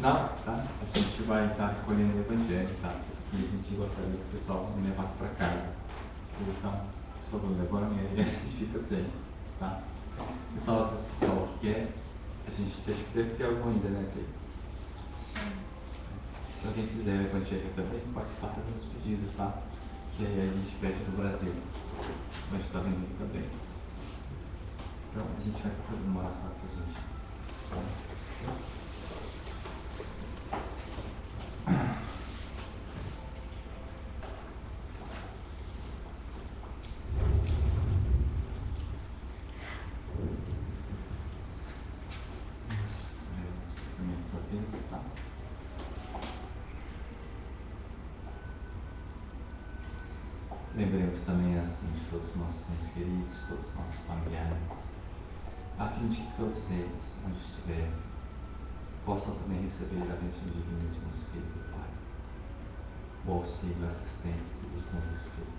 final, tá? A gente vai estar recolhendo o Evangelho, tá? E a gente gostaria que o pessoal me levasse para casa. Então, o pessoal está levando e aí a gente fica sem, tá? Pessoal que quer, a gente acha que deve ter algum ainda, né, Pedro? Se alguém quiser o Evangelho também, pode estar fazendo os pedidos, tá? Que aí a gente pede no Brasil. A gente está vendo também. Então, a gente vai fazer uma oração para a gente. Tá? Lembremos também assim de todos os nossos entes queridos, todos os nossos familiares, a fim de que todos eles, onde estiverem, possam também receber a bênção divina de nosso querido Pai, o auxílio, assistência dos bons Espíritos.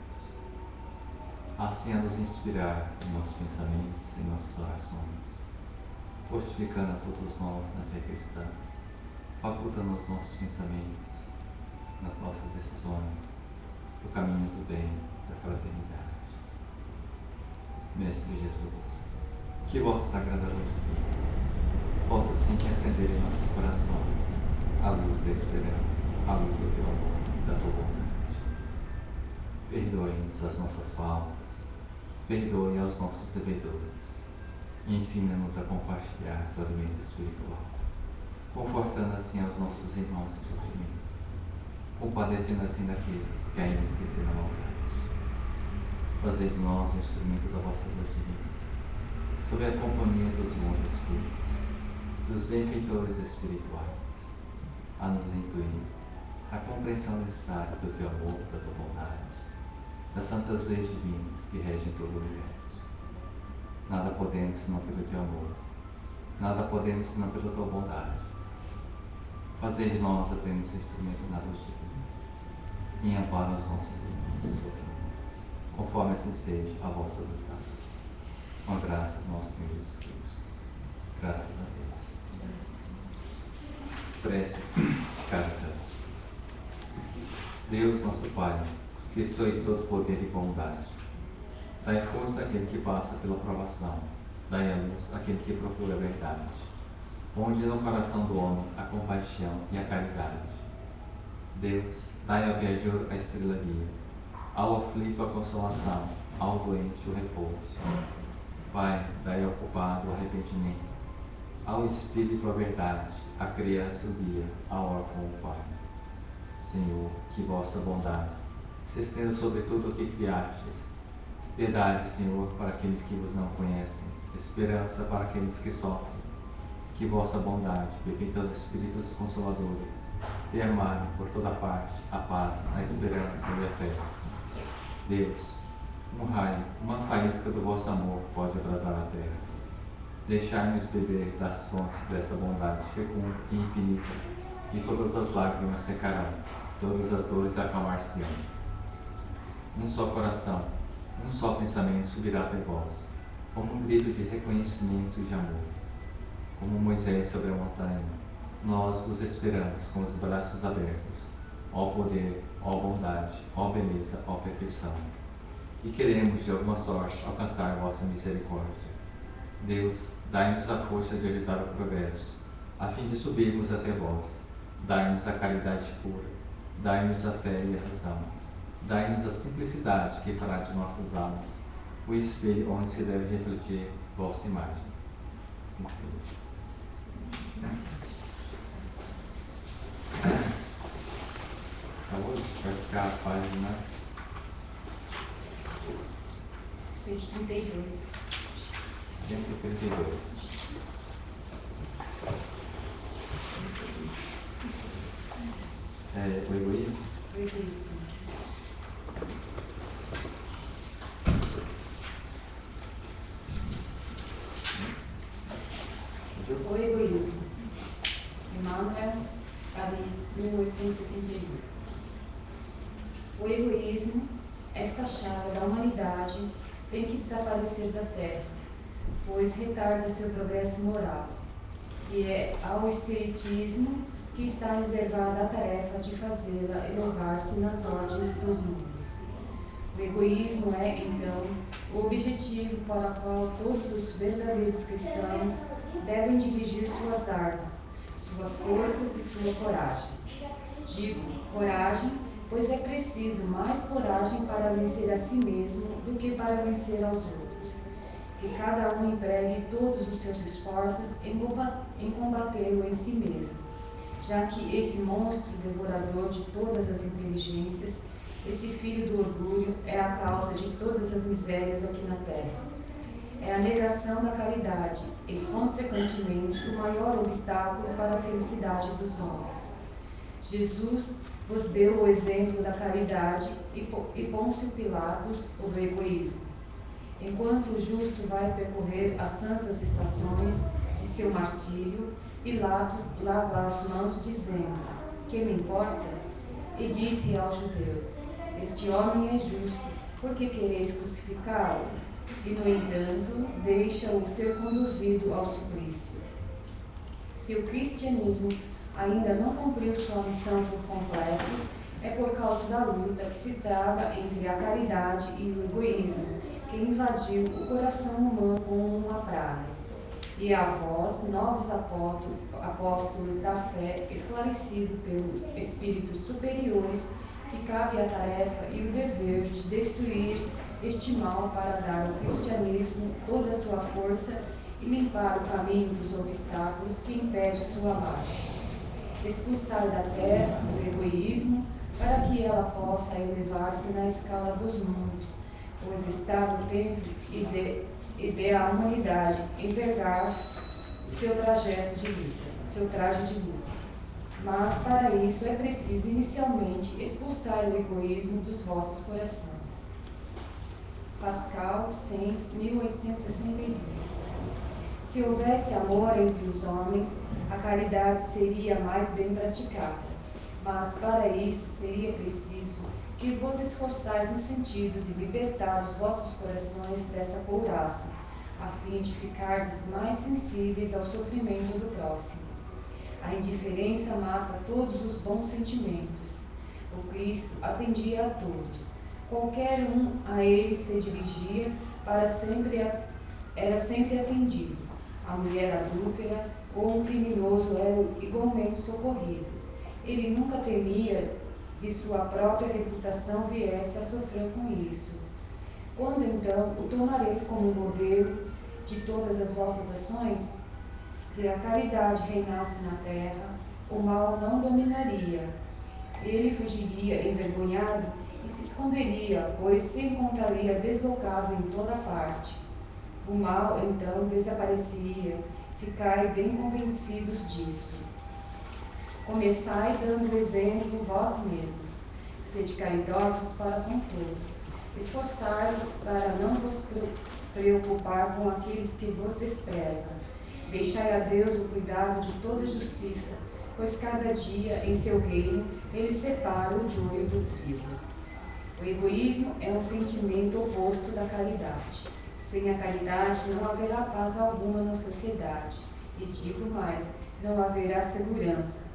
Assim a nos inspirar em nossos pensamentos, em nossas orações, fortificando a todos nós na fé cristã, facultando os nossos pensamentos, nas nossas decisões, o caminho do bem, da fraternidade. Mestre Jesus, que vossa sagrada luz possa sempre acender em nossos corações a luz da esperança, a luz do teu amor e da tua bondade. Perdoe-nos as nossas faltas, perdoe aos nossos devedores e ensina-nos a compartilhar do alimento espiritual, confortando assim aos nossos irmãos em sofrimento, compadecendo assim daqueles que ainda esquecem da maldade. Fazei de nós um instrumento da vossa luz divina, sob a companhia dos bons Espíritos, dos benfeitores espirituais, a nos intuir a compreensão necessária do teu amor, da tua bondade, das santas leis divinas que regem todo o universo. Nada podemos senão pelo teu amor, nada podemos senão pela tua bondade. Fazei de nós apenas um instrumento na luz divina, em amparo aos nossos irmãos e sofrimentos, conforme assim seja a vossa vontade. Com a graça do nosso Senhor Jesus Cristo. Graças a Deus. Prece de Caritas. Deus, nosso Pai, que sois todo poder e bondade, dai força àquele que passa pela provação, dai a luz àquele que procura a verdade. Onde no coração do homem a compaixão e a caridade. Deus, dai ao viajor a estrela guia, ao aflito a consolação, ao doente o repouso. Pai, dai ao culpado o arrependimento, ao espírito a verdade, à criança o guia, ao órfão o pai. Senhor, que vossa bondade se estenda sobre tudo o que criastes. Piedade, Senhor, para aqueles que vos não conhecem, esperança para aqueles que sofrem. Que vossa bondade permita aos Espíritos Consoladores derramarem por toda parte a paz, a esperança e a fé. Deus, um raio, uma faísca do vosso amor pode abrasar a terra. Deixai-nos beber das fontes desta bondade fecunda e infinita, e todas as lágrimas secarão, todas as dores acalmar-se-ão. Um só coração, um só pensamento subirá até vós, como um grito de reconhecimento e de amor. Como Moisés sobre a montanha, nós vos esperamos com os braços abertos, ó poder, ó bondade, ó beleza, ó perfeição. E queremos, de alguma sorte, alcançar a vossa misericórdia. Deus, dai-nos a força de agitar o progresso, a fim de subirmos até vós. Dai-nos a caridade pura, dai-nos a fé e a razão. Dai-nos a simplicidade que fará de nossas almas o espelho onde se deve refletir vossa imagem. Assim seja. Hoje vai ficar a página 132. 132. O egoísmo? O egoísmo. O egoísmo. Emmanuel, Paris, 1861. O egoísmo, esta chaga da humanidade, tem que desaparecer da Terra, pois retarda seu progresso moral, e é ao espiritismo que está reservada a tarefa de fazê-la elevar-se nas ordens dos mundos. O egoísmo é, então, o objetivo para o qual todos os verdadeiros cristãos devem dirigir suas armas, suas forças e sua coragem. Digo coragem, pois é preciso mais coragem para vencer a si mesmo do que para vencer aos outros. Que cada um empregue todos os seus esforços em combatê-lo em si mesmo, já que esse monstro devorador de todas as inteligências, esse filho do orgulho, é a causa de todas as misérias aqui na terra. É a negação da caridade e, consequentemente, o maior obstáculo para a felicidade dos homens. Jesus vos deu o exemplo da caridade e Pôncio Pilatos o do egoísmo. Enquanto o justo vai percorrer as santas estações de seu martírio, Pilatos lava as mãos dizendo: que me importa? E disse aos judeus: este homem é justo, por que quereis crucificá-lo? E, no entanto, deixa-o ser conduzido ao suplício. Se o cristianismo ainda não cumpriu sua missão por completo, é por causa da luta que se trava entre a caridade e o egoísmo, que invadiu o coração humano como uma praga. E a vós, novos apóstolos da fé, esclarecido pelos espíritos superiores, que cabe a tarefa e o dever de destruir este mal para dar ao cristianismo toda a sua força e limpar o caminho dos obstáculos que impede sua marcha. Expulsar da terra o egoísmo para que ela possa elevar-se na escala dos mundos, pois está no tempo e dê à humanidade envergar seu traje de luta. Mas, para isso, é preciso inicialmente expulsar o egoísmo dos vossos corações. Pascal, Sens, 1862. Se houvesse amor entre os homens, a caridade seria mais bem praticada. Mas, para isso, seria preciso que vos esforçais no sentido de libertar os vossos corações dessa couraça, a fim de ficardes mais sensíveis ao sofrimento do próximo. A indiferença mata todos os bons sentimentos. O Cristo atendia a todos. Qualquer um a ele se dirigia, era sempre atendido. A mulher adúltera ou um criminoso eram igualmente socorridos. Ele nunca temia de sua própria reputação viesse a sofrer com isso. Quando então o tomareis como modelo de todas as vossas ações? Se a caridade reinasse na terra, o mal não dominaria. Ele fugiria envergonhado e se esconderia, pois se encontraria deslocado em toda parte. O mal, então, desapareceria. Ficai bem convencidos disso. Começai dando exemplo vós mesmos. Sede caridosos para com todos. Esforçai-vos para não vos preocupar com aqueles que vos desprezam. Deixai a Deus o cuidado de toda justiça, pois cada dia, em seu reino, ele separa o joio do trigo. O egoísmo é um sentimento oposto da caridade. Sem a caridade não haverá paz alguma na sociedade. E digo mais, não haverá segurança.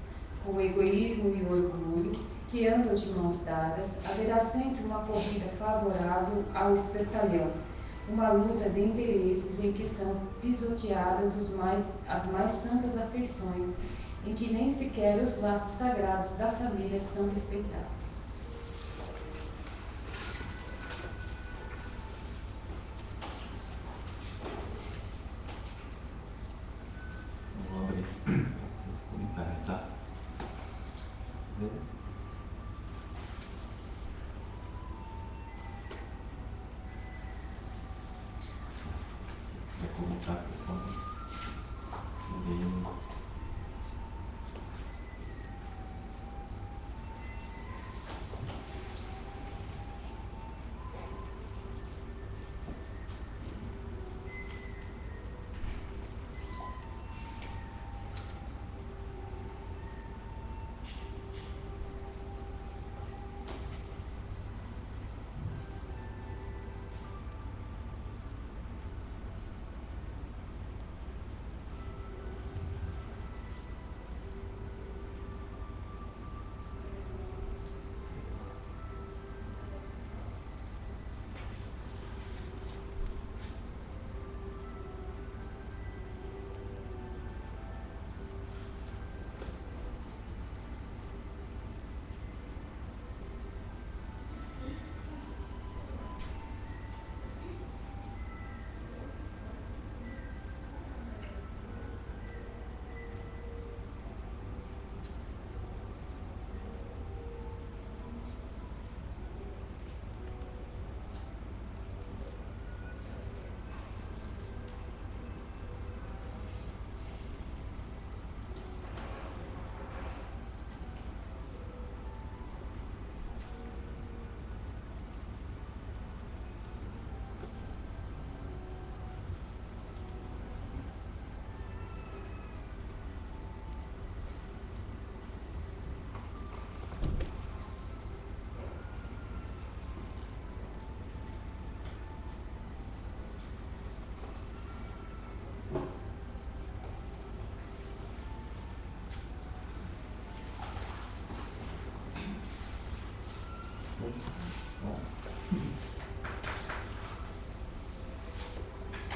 Com o egoísmo e o orgulho, que andam de mãos dadas, haverá sempre uma corrida favorável ao espertalhão, uma luta de interesses em que são pisoteadas as mais santas afeições, em que nem sequer os laços sagrados da família são respeitados. Vamos abrir esses comentários, tá? Vai comentar, vocês podem ler.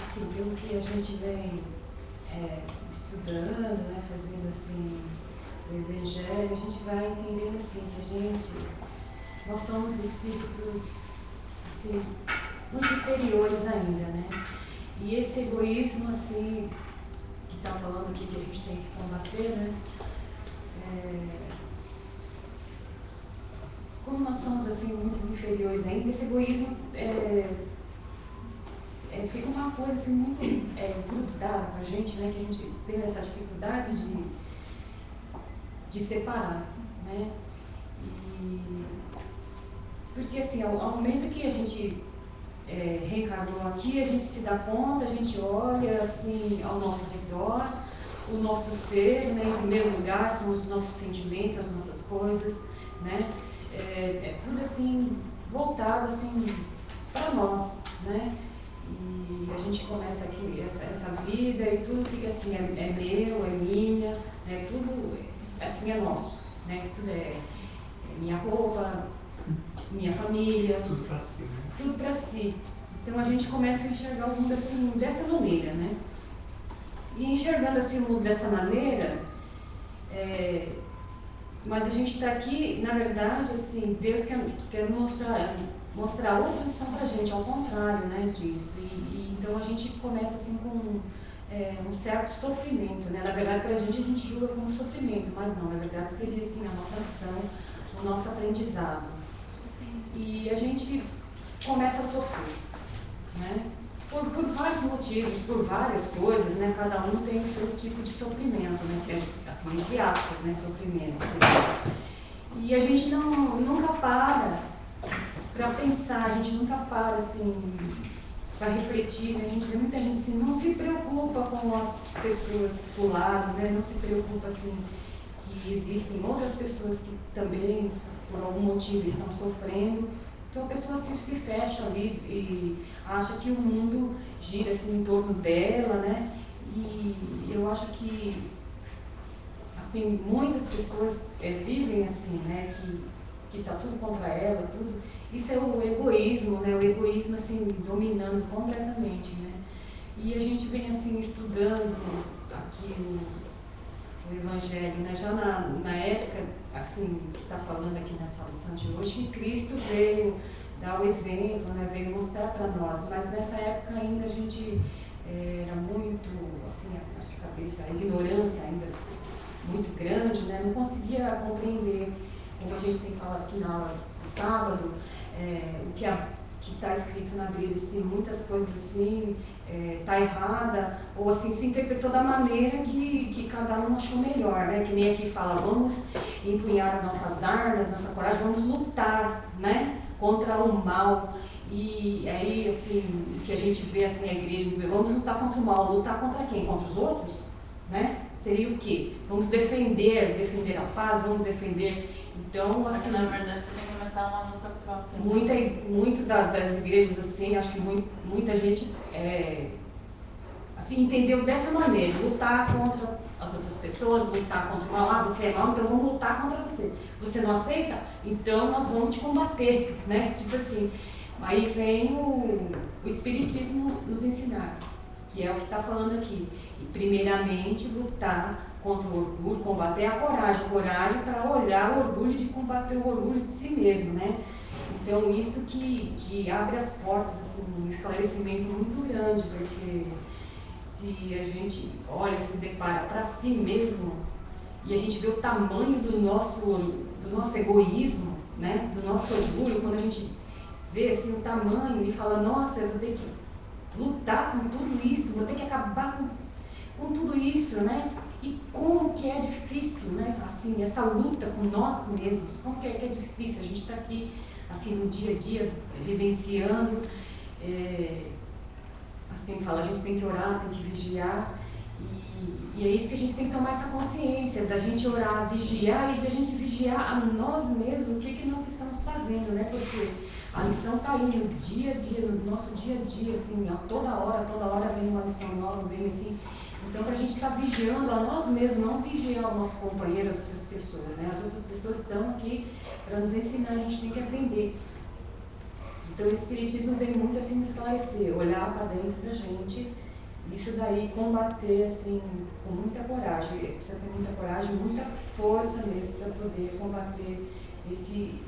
Assim, pelo que a gente vem estudando, né, fazendo assim o Evangelho, a gente vai entendendo assim que nós somos espíritos assim, muito inferiores ainda, né? E esse egoísmo assim que está falando aqui que a gente tem que combater, né? Como nós somos assim muito inferiores ainda, esse egoísmo fica uma coisa assim muito grudada com a gente, né? Que a gente tem essa dificuldade de separar, né? Porque assim, ao momento que a gente reencarnou aqui, a gente se dá conta, a gente olha assim ao nosso redor, o nosso ser, né? Em primeiro lugar são os nossos sentimentos, as nossas coisas, né? Tudo assim voltado assim para nós, né? E a gente começa aqui essa vida e tudo fica assim, é meu, é minha, né? Tudo assim é nosso, né? Tudo é minha roupa, minha família. Tudo para si, né? Tudo para si. Então a gente começa a enxergar o mundo assim, dessa maneira, né? E enxergando assim o mundo dessa maneira, mas a gente está aqui, na verdade, assim, Deus quer mostrar outra lição para a gente, ao contrário, né, disso. Então a gente começa assim com um certo sofrimento, né? Na verdade, para a gente julga como sofrimento, mas não, na verdade seria assim a nossa ação, o nosso aprendizado. E a gente começa a sofrer, né? Por vários motivos, por várias coisas, né? Cada um tem o seu tipo de sofrimento, né? Que é, assim, entre aspas, né? Sofrimento. E a gente nunca para pensar, a gente nunca para, assim, para refletir, né? A gente vê muita gente assim, não se preocupa com as pessoas do lado, né? Não se preocupa, assim, que existem outras pessoas que também, por algum motivo, estão sofrendo. Então a pessoa se fecha ali e acha que o mundo gira assim em torno dela, né? E eu acho que assim, muitas pessoas vivem assim, né? Que tá tudo contra ela, tudo. Isso é o egoísmo, né? O egoísmo assim dominando completamente, né? E a gente vem assim estudando aqui o Evangelho, né? Já na época, assim, que está falando aqui nessa lição de hoje, que Cristo veio dar o exemplo, né? Veio mostrar para nós, mas nessa época ainda a gente era muito, assim, a ignorância ainda muito grande, né? Não conseguia compreender, como a gente tem falado aqui na aula de sábado, o que está escrito na Bíblia, assim, muitas coisas assim, está errada, ou assim, se interpretou da maneira que cada um achou melhor, né? Que nem aqui fala, vamos empunhar nossas armas, nossa coragem, vamos lutar, né? Contra o mal. E aí, assim, que a gente vê assim, a igreja, vamos lutar contra o mal, lutar contra quem? Contra os outros? Né? Seria o quê? Vamos defender a paz, vamos defender. Então, assim, na verdade, você tem que começar uma luta própria. Muito das igrejas, assim, acho que muita gente assim, entendeu dessa maneira, lutar contra as outras pessoas, lutar contra o mal. Você é mal, então vamos lutar contra você. Você não aceita? Então nós vamos te combater, né? Tipo assim. Aí vem o Espiritismo nos ensinar, que é o que está falando aqui. E primeiramente lutar contra o orgulho, combater a coragem para olhar o orgulho, de combater o orgulho de si mesmo, né? Então isso que abre as portas, assim, um esclarecimento muito grande, porque se a gente olha, se depara para si mesmo e a gente vê o tamanho do nosso egoísmo, né? Do nosso orgulho, quando a gente vê assim, o tamanho e fala, nossa, eu vou ter que lutar com tudo isso, vou ter que acabar com tudo isso, né? E como que é difícil, né? Assim, essa luta com nós mesmos, como que é difícil. A gente está aqui, assim, no dia a dia, vivenciando, assim, fala, a gente tem que orar, tem que vigiar, e é isso que a gente tem que tomar essa consciência, da gente orar, vigiar, e de a gente vigiar a nós mesmos, o que nós estamos fazendo, né? Porque a lição está aí no dia a dia, no nosso dia a dia, assim, a toda hora vem uma lição nova, vem assim, Então, para a gente estar vigiando a nós mesmos, não vigiar o nosso companheiro, as outras pessoas, né? As outras pessoas estão aqui para nos ensinar, a gente tem que aprender. Então, o Espiritismo vem muito assim esclarecer, olhar para dentro da gente, isso daí combater assim, com muita coragem, precisa ter muita coragem, muita força mesmo para poder combater esse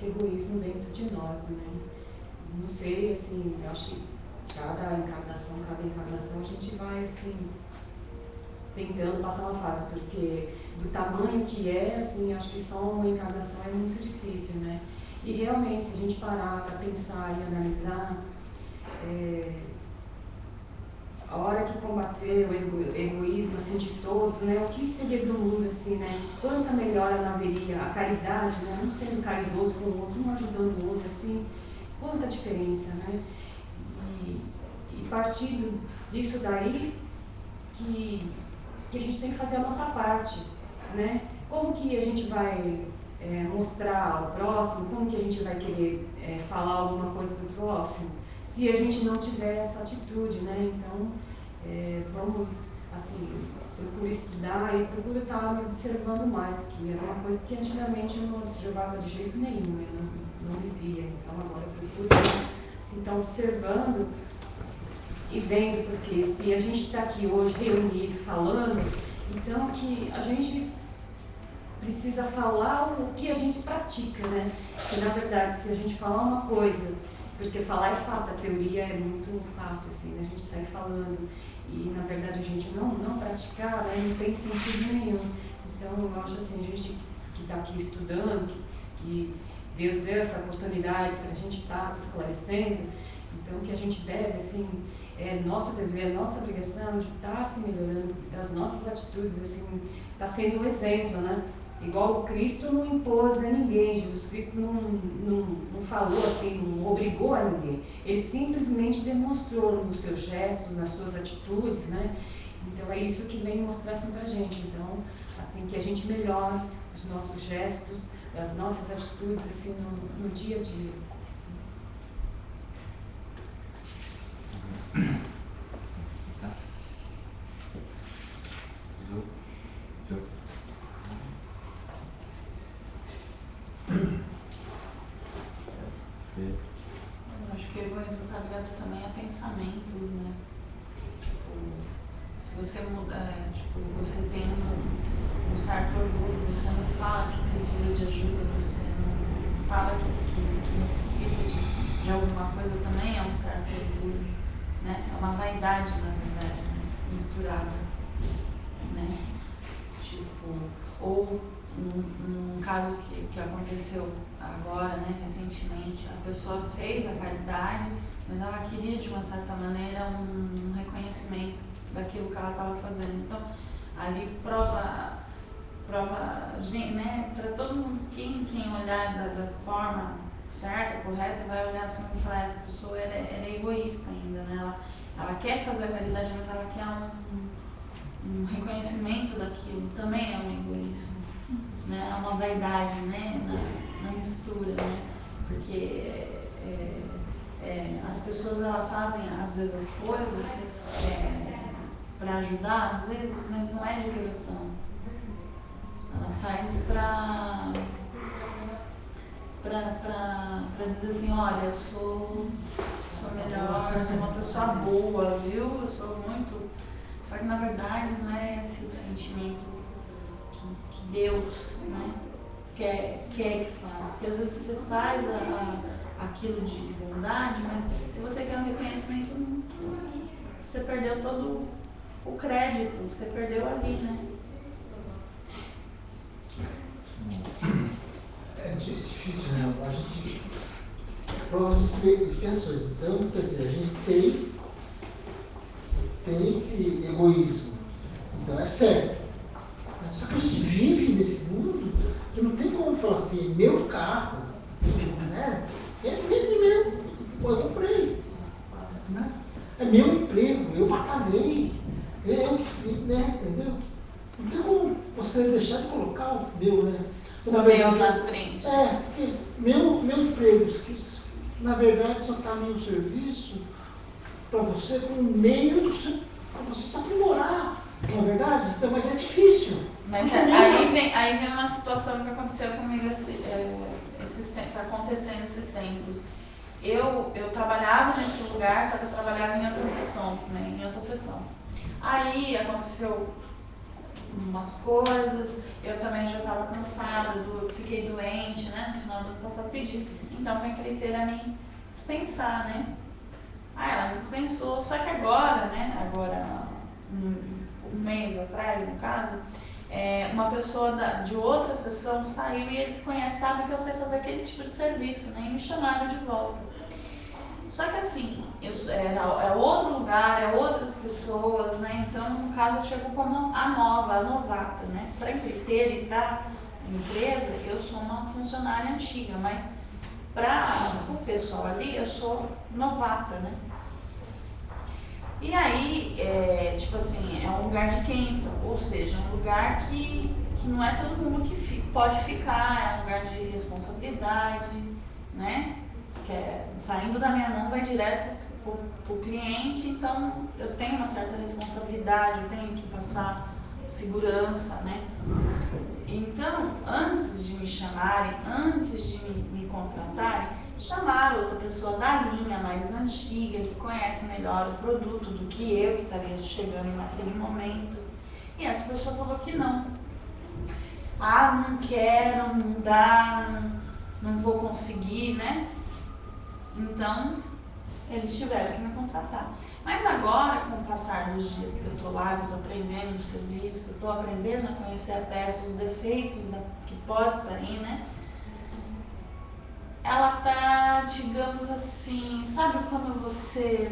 egoísmo dentro de nós, né? Não sei, assim, eu acho que cada encarnação a gente vai assim, tentando passar uma fase, porque do tamanho que é, assim, acho que só uma encarnação é muito difícil, né? E realmente, se a gente parar para pensar e analisar, a hora que combater o egoísmo assim, de todos, né? O que seria do mundo, assim, né? Quanta melhora não haveria, a caridade, né? Um sendo caridoso com o outro, um ajudando o outro, assim, quanta diferença, né? E partindo disso daí, que a gente tem que fazer a nossa parte, né? Como que a gente vai mostrar ao próximo, como que a gente vai querer falar alguma coisa do próximo, se a gente não tiver essa atitude, né? Então, vamos, assim, procuro estudar e procuro estar me observando mais, que era uma coisa que antigamente eu não observava de jeito nenhum, eu não me via. Então, agora eu procuro assim, estar observando e vendo, porque se a gente está aqui hoje reunido falando, então que a gente precisa falar o que a gente pratica, né? Porque, na verdade, se a gente falar uma coisa, porque falar é fácil, a teoria é muito fácil, assim, né? A gente sai falando e, na verdade, a gente não praticar, né? Não tem sentido nenhum. Então, eu acho assim, a gente que está aqui estudando, que Deus deu essa oportunidade para a gente estar se esclarecendo, então que a gente deve, assim, nosso dever, nossa obrigação de estar se melhorando, das nossas atitudes, assim, está sendo um exemplo, né? Igual o Cristo não impôs a ninguém, Jesus Cristo não falou assim, não obrigou a ninguém. Ele simplesmente demonstrou nos seus gestos, nas suas atitudes, né? Então é isso que vem mostrar assim pra gente. Então, assim, que a gente melhore os nossos gestos, as nossas atitudes, assim, no dia a dia. Tá. Eu acho que o egoísmo está ligado também a pensamentos, né? Tipo, se você muda, você tem um certo orgulho, você não fala que precisa de ajuda, você não fala que necessita de alguma coisa, também é um certo orgulho, né? É uma vaidade, na verdade, né? Misturada, né? Tipo, ou num caso que aconteceu agora, né, recentemente, a pessoa fez a caridade, mas ela queria de uma certa maneira um reconhecimento daquilo que ela estava fazendo. Então, ali prova né, para todo mundo, quem olhar da forma certa, correta, vai olhar assim e falar, essa pessoa ela é egoísta ainda, né? Ela quer fazer a caridade, mas ela quer um reconhecimento daquilo, também é um egoísmo, né? É uma vaidade, né? Na mistura, né? Porque as pessoas elas fazem às vezes as coisas para ajudar, às vezes, mas não é de coração. Ela faz para dizer assim, olha, eu sou melhor, eu sou uma pessoa boa, viu? Eu sou muito... Só que na verdade não é esse o sentimento que Deus, né, quer que faça. Porque às vezes você faz aquilo de bondade, mas se você quer um reconhecimento, você perdeu todo o crédito, você perdeu ali, né? É difícil, né? A gente provas expiações. Então, quer dizer, a gente tem esse egoísmo. Então é sério. Só que a gente vive nesse mundo que não tem como falar assim, meu carro, né? Eu comprei. Né? É meu emprego, eu batalhei. Né? Entendeu? Não tem como você deixar de colocar o meu, né? O meu na frente. Porque meu emprego, que na verdade só está no serviço para você como meio do seu para você se aprimorar, não é verdade? Então, mas é difícil. Mas aí vem uma situação que aconteceu comigo está acontecendo esses tempos. Eu trabalhava nesse lugar, só que eu trabalhava em outra sessão, né, em outra sessão. Aí aconteceu umas coisas, eu também já estava cansada, fiquei doente, né, no final do ano passado pedi. Então a empreiteira me dispensar, né. Aí ela me dispensou, só que agora, né, um mês atrás, no caso, uma pessoa de outra sessão saiu e eles sabem que eu sei fazer aquele tipo de serviço, né, e me chamaram de volta. Só que assim, é outro lugar, é outras pessoas, né? Então, no caso, eu chego como a novata, né? Para a empreiteira e para a empresa, eu sou uma funcionária antiga, mas para o pessoal ali, eu sou novata, né? E aí, tipo assim, é um lugar de crença, ou seja, um lugar que não é todo mundo que pode ficar, é um lugar de responsabilidade, né? Saindo da minha mão vai direto para o cliente, então eu tenho uma certa responsabilidade, eu tenho que passar segurança, né? Então, antes de me chamarem, antes de me contratarem, chamaram outra pessoa da linha mais antiga, que conhece melhor o produto do que eu, que estaria chegando naquele momento. E essa pessoa falou que não. Ah, não quero, não dá, não vou conseguir, né? Então, eles tiveram que me contratar. Mas agora, com o passar dos dias que eu estou lá, que eu estou aprendendo o serviço, que eu estou aprendendo a conhecer a peça, os defeitos que pode sair, né? Ela tá, digamos assim, sabe quando você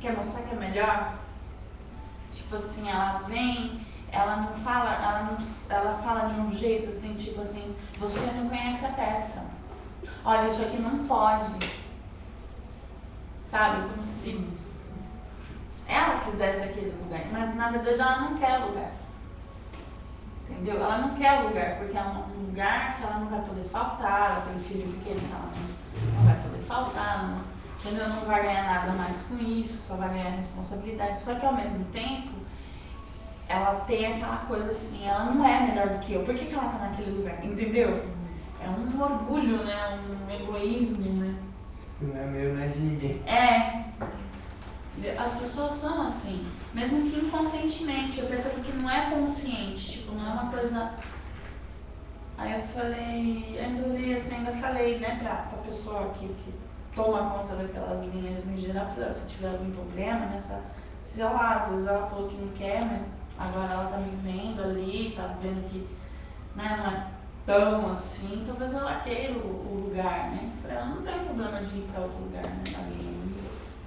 quer mostrar que é melhor? Tipo assim, ela vem, ela fala de um jeito assim, tipo assim, você não conhece a peça. Olha, isso aqui não pode. Sabe, como se ela quisesse aquele lugar, mas na verdade ela não quer lugar. Entendeu? Ela não quer lugar, porque é um lugar que ela não vai poder faltar, ela tem filho pequeno, ela não vai poder faltar, entendeu? Não vai ganhar nada mais com isso, só vai ganhar responsabilidade. Só que ao mesmo tempo, ela tem aquela coisa assim, ela não é melhor do que eu, por que ela tá naquele lugar? Entendeu? É um orgulho, né? Um egoísmo, né? Se não é meu, não é de ninguém. As pessoas são assim, mesmo que inconscientemente, eu percebo que não é consciente, tipo, não é uma coisa. Aí eu falei, ainda falei, né, pra pessoa que toma conta daquelas linhas no geral, falei, se tiver algum problema se ela, às vezes ela falou que não quer, mas agora ela tá me vendo ali, tá vendo que, né, não é tão assim, talvez ela queira o lugar, né? Eu falei, eu não tenho problema de ir para outro lugar, né, na linha.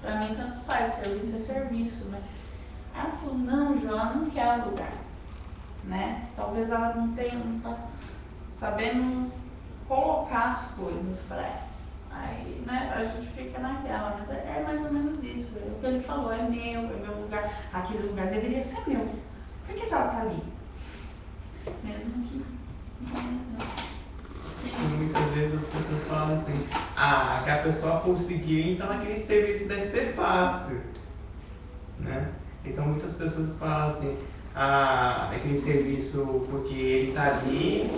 Pra mim, tanto faz, serviço é serviço, né? Aí ela falou, não, Ju, ela não quer o lugar, né? Talvez ela não tá sabendo colocar as coisas. Eu falei, aí, né, a gente fica naquela, mas é mais ou menos isso. O que ele falou é meu lugar, aquele lugar deveria ser meu. Por que ela tá ali? Mesmo que Muitas vezes as pessoas falam assim, que a pessoa conseguiu, então aquele serviço deve ser fácil, né? Então muitas pessoas falam assim, aquele serviço porque ele tá ali,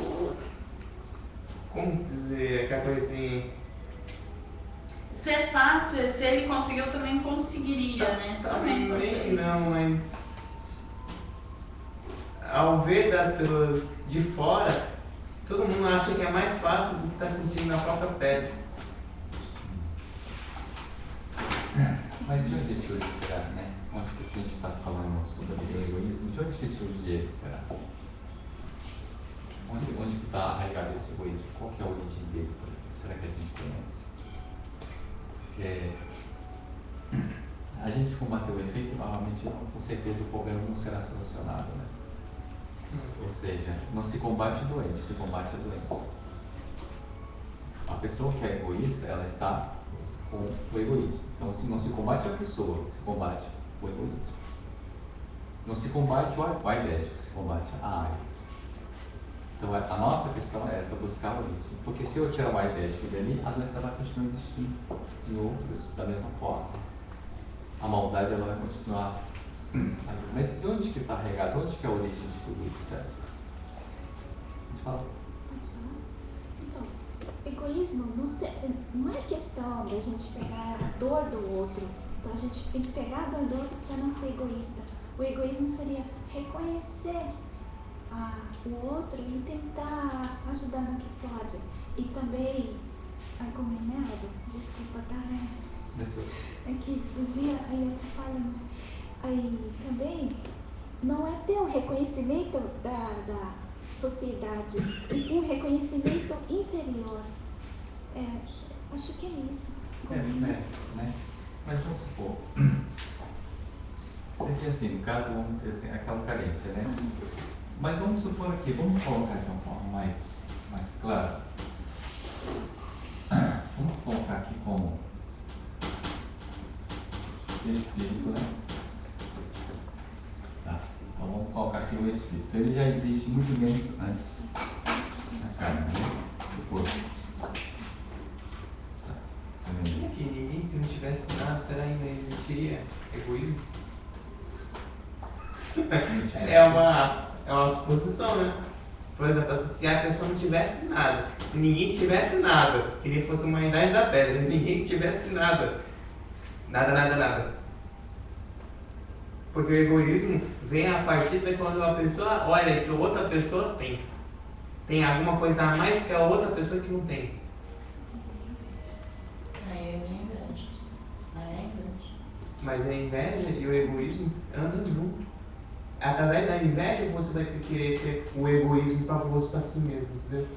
como dizer, aquela coisa assim... Ser fácil, se ele conseguiu, eu também conseguiria, né? Também não, mas... Ao ver das pessoas de fora, todo mundo acha que é mais fácil do que está sentindo na própria pele. Mas de onde surge, será, né? Onde que a gente está falando sobre o egoísmo, de onde que surge ele, será? Onde que está arraigado esse egoísmo? Qual que é a origem dele, por exemplo? Será que a gente conhece? A gente combater o efeito, normalmente, com certeza, o problema não será solucionado, né? Ou seja, não se combate o doente, se combate a doença. A pessoa que é egoísta, ela está com o egoísmo. Então, não se combate a pessoa, se combate o egoísmo. Não se combate o aidético, se combate a AIDS. Então, a nossa questão é essa, buscar a origem. Porque se eu tirar o aidético dali, a doença vai continuar existindo em outros da mesma forma. A maldade ela vai continuar Mas de onde que está regado? Onde que é a origem de tudo isso, certo? A gente fala. Pode falar? Então, egoísmo não é questão da gente pegar a dor do outro. Então a gente tem que pegar a dor do outro para não ser egoísta. O egoísmo seria reconhecer o outro e tentar ajudar no que pode. E também, argumentado, desculpa, tá, né? É que dizia, aí eu tô falando. Aí também não é ter o reconhecimento da sociedade, e sim o reconhecimento interior. Acho que é isso. Né? Mas vamos supor. Seria assim, no caso, vamos dizer assim, aquela carência, né? Mas vamos supor aqui, vamos colocar de uma forma mais clara. Vamos colocar aqui como espírito, né? Tá. Então vamos colocar aqui o espírito. Ele já existe muito menos antes da carne, né? Do corpo. Será que ninguém, se não tivesse nada, será que ainda existiria egoísmo? É uma suposição, né? Por exemplo, se a pessoa não tivesse nada, se ninguém tivesse nada, que nem fosse uma idade da pedra, ninguém tivesse nada. Nada. Porque o egoísmo vem a partir de quando a pessoa olha que a outra pessoa tem. Tem alguma coisa a mais que a outra pessoa que não tem. Aí é inveja. Mas a inveja e o egoísmo andam juntos. Através da inveja você vai querer ter o egoísmo para si mesmo, entendeu?